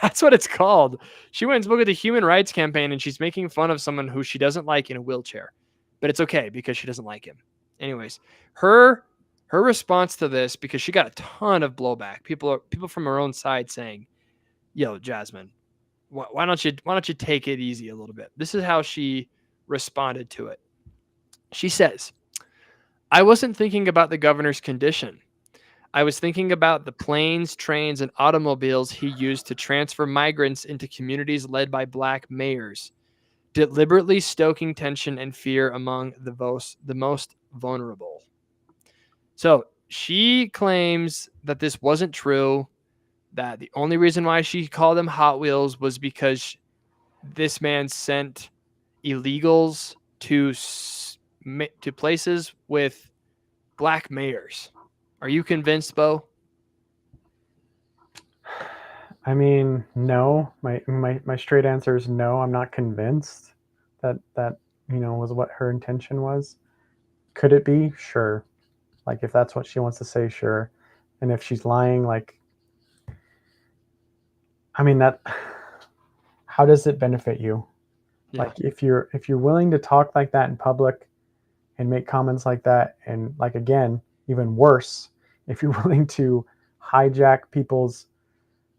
That's what it's called. She went and spoke at the Human Rights Campaign, and she's making fun of someone who she doesn't like in a wheelchair. But it's okay because she doesn't like him. Anyways, her response to this, because she got a ton of blowback. People from her own side saying, "Yo, Jasmine, why don't you take it easy a little bit?" This is how she responded to it. She says, "I wasn't thinking about the governor's condition. I was thinking about the planes, trains, and automobiles he used to transfer migrants into communities led by black mayors. deliberately stoking tension and fear among the most vulnerable. So she claims that this wasn't true, that the only reason why she called them Hot Wheels was because this man sent illegals to places with black mayors. Are you convinced, Bo? I mean, no. My straight answer is no. I'm not convinced that was what her intention was. Could it be? Sure. Like if that's what she wants to say, sure. And if she's lying, like, I mean, that, how does it benefit you? Yeah. Like if you're willing to talk like that in public and make comments like that, and like, again, even worse, if you're willing to hijack people's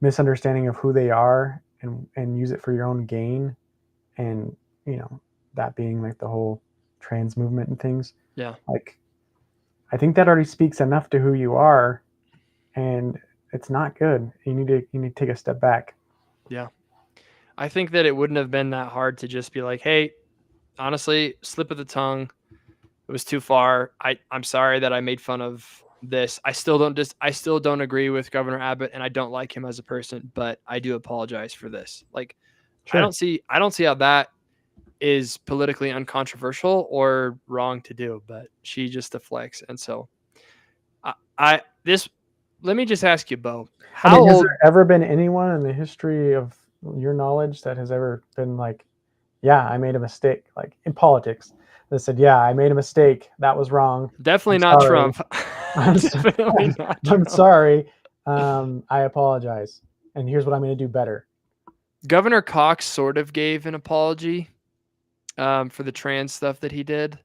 misunderstanding of who they are and use it for your own gain, and that being like the whole trans movement and things. Yeah. Like, I think that already speaks enough to who you are, and it's not good. You need to take a step back. Yeah. I think that it wouldn't have been that hard to just be like, hey, honestly, slip of the tongue. It was too far. I'm sorry that I made fun of this. I still don't agree with Governor Abbott, and I don't like him as a person, but I do apologize for this. Like, Sure. I don't see how that is politically uncontroversial or wrong to do, but she just deflects. And so let me just ask you, Bo, Has there ever been anyone in the history of your knowledge that has ever been like, yeah, I made a mistake, like in politics, that said, yeah, I made a mistake, that was wrong. Definitely not Trump. Definitely not Trump. I'm sorry. I apologize. And here's what I'm going to do better. Governor Cox sort of gave an apology for the trans stuff that he did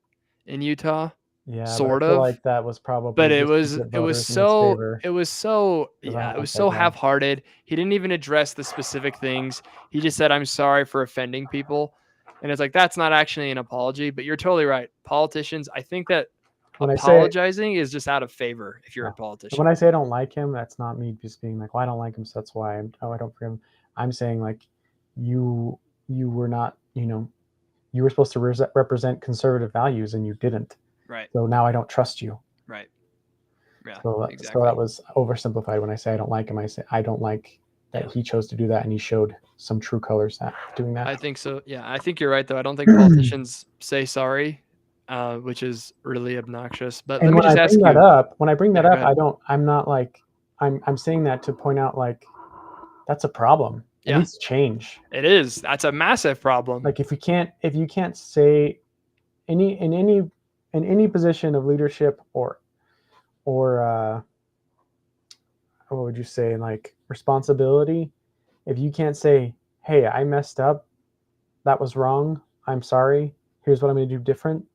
in Utah. Yeah, sort I of. feel like that was probably. But it was so half-hearted. He didn't even address the specific things. He just said, "I'm sorry for offending people," and it's like that's not actually an apology. But you're totally right. Politicians, I think that apologizing is just out of favor if you're a politician. When I say I don't like him, that's not me just being like, well, I don't like him, so that's why I don't for him. I'm saying like, you were not, you were supposed to represent conservative values and you didn't. Right. So now I don't trust you. Right. Yeah. So exactly. So that was oversimplified when I say I don't like him. I say I don't like that he chose to do that, and he showed some true colors that doing that. I think so. Yeah, I think you're right though. I don't think politicians say sorry, which is really obnoxious. But let me just ask you. When I bring that up, I'm not like I'm saying that to point out like that's a problem. It needs to change. It is. That's a massive problem. Like if you can't say in any position of leadership or what would you say, like responsibility, if you can't say, hey, I messed up, that was wrong, I'm sorry, here's what I'm going to do different,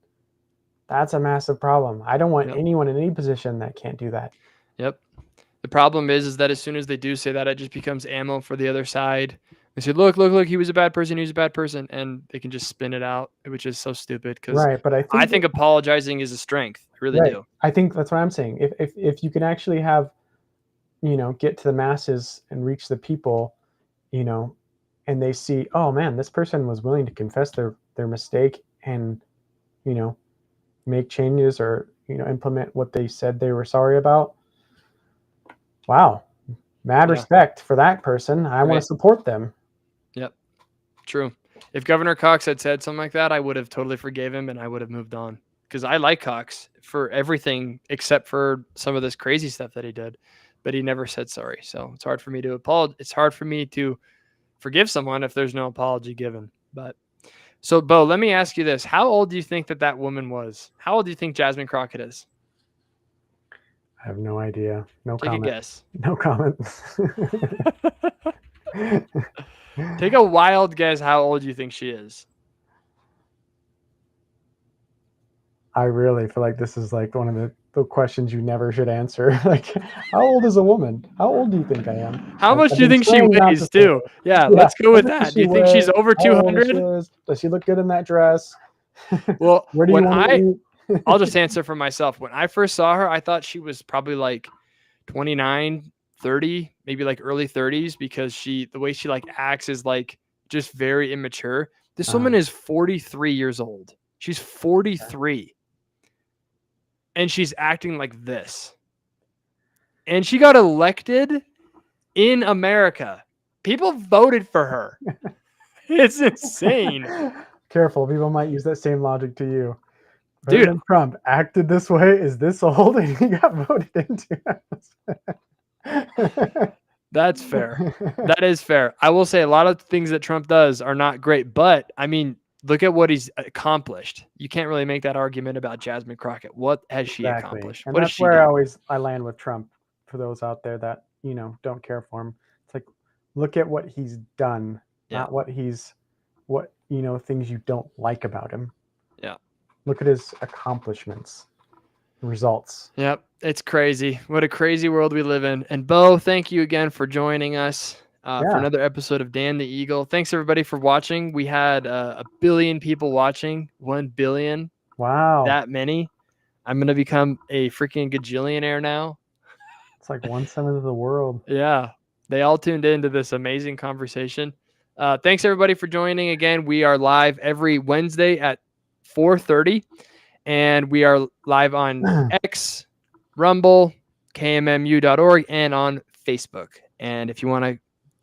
that's a massive problem. I don't want anyone in any position that can't do that. Yep. The problem is that as soon as they do say that, it just becomes ammo for the other side. They say, look, he was a bad person, and they can just spin it out, which is so stupid. Right, but I think apologizing is a strength. I really do. I think that's what I'm saying. If you can actually have, get to the masses and reach the people, and they see, oh man, this person was willing to confess their mistake and, make changes or, implement what they said they were sorry about. Wow. Mad respect for that person. I want to support them. Yep. True. If Governor Cox had said something like that, I would have totally forgave him and I would have moved on, because I like Cox for everything except for some of this crazy stuff that he did, but he never said sorry. So it's hard for me to apologize. It's hard for me to forgive someone if there's no apology given. But so, Bo, let me ask you this. How old do you think that woman was? How old do you think Jasmine Crockett is? I have no idea. No comment. Take a guess. No comment. Take a wild guess how old you think she is. I really feel like this is like one of the questions you never should answer. Like, how old is a woman? How old do you think I am? How much do you think she weighs too? Yeah, let's go with that. Do you think she's over 200? Does she look good in that dress? Well, where do you want to eat? I'll just answer for myself. When I first saw her, I thought she was probably like 29, 30, maybe like early 30s, because the way she like acts is like just very immature. This woman is 43 years old. She's 43. And she's acting like this. And she got elected in America. People voted for her. It's insane. Careful, people might use that same logic to you. Dude. President Trump acted this way, is this old, and he got voted into. That's fair. That is fair. I will say a lot of things that Trump does are not great, but I mean, look at what he's accomplished. You can't really make that argument about Jasmine Crockett. What has she accomplished? And what has that's she where done? I land with Trump. For those out there that don't care for him, it's like, look at what he's done, not what things you don't like about him. Yeah. Look at his accomplishments, results. Yep. It's crazy. What a crazy world we live in. And Bo, thank you again for joining us for another episode of Dan the Eagle. Thanks everybody for watching. We had 1 billion people watching. 1 billion. Wow. That many. I'm going to become a freaking gajillionaire now. It's like 1/7 of the world. Yeah. They all tuned into this amazing conversation. Thanks everybody for joining. Again, we are live every Wednesday at 4:30, and we are live on X, Rumble, KMMU.org, and on Facebook. And if you want to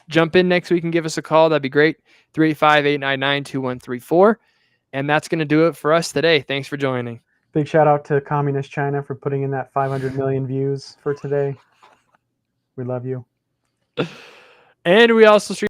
jump in next week and give us a call, that'd be great. 385-899-2134. And that's going to do it for us today. Thanks for joining. Big shout out to Communist China for putting in that 500 million views for today. We love you. And we also stream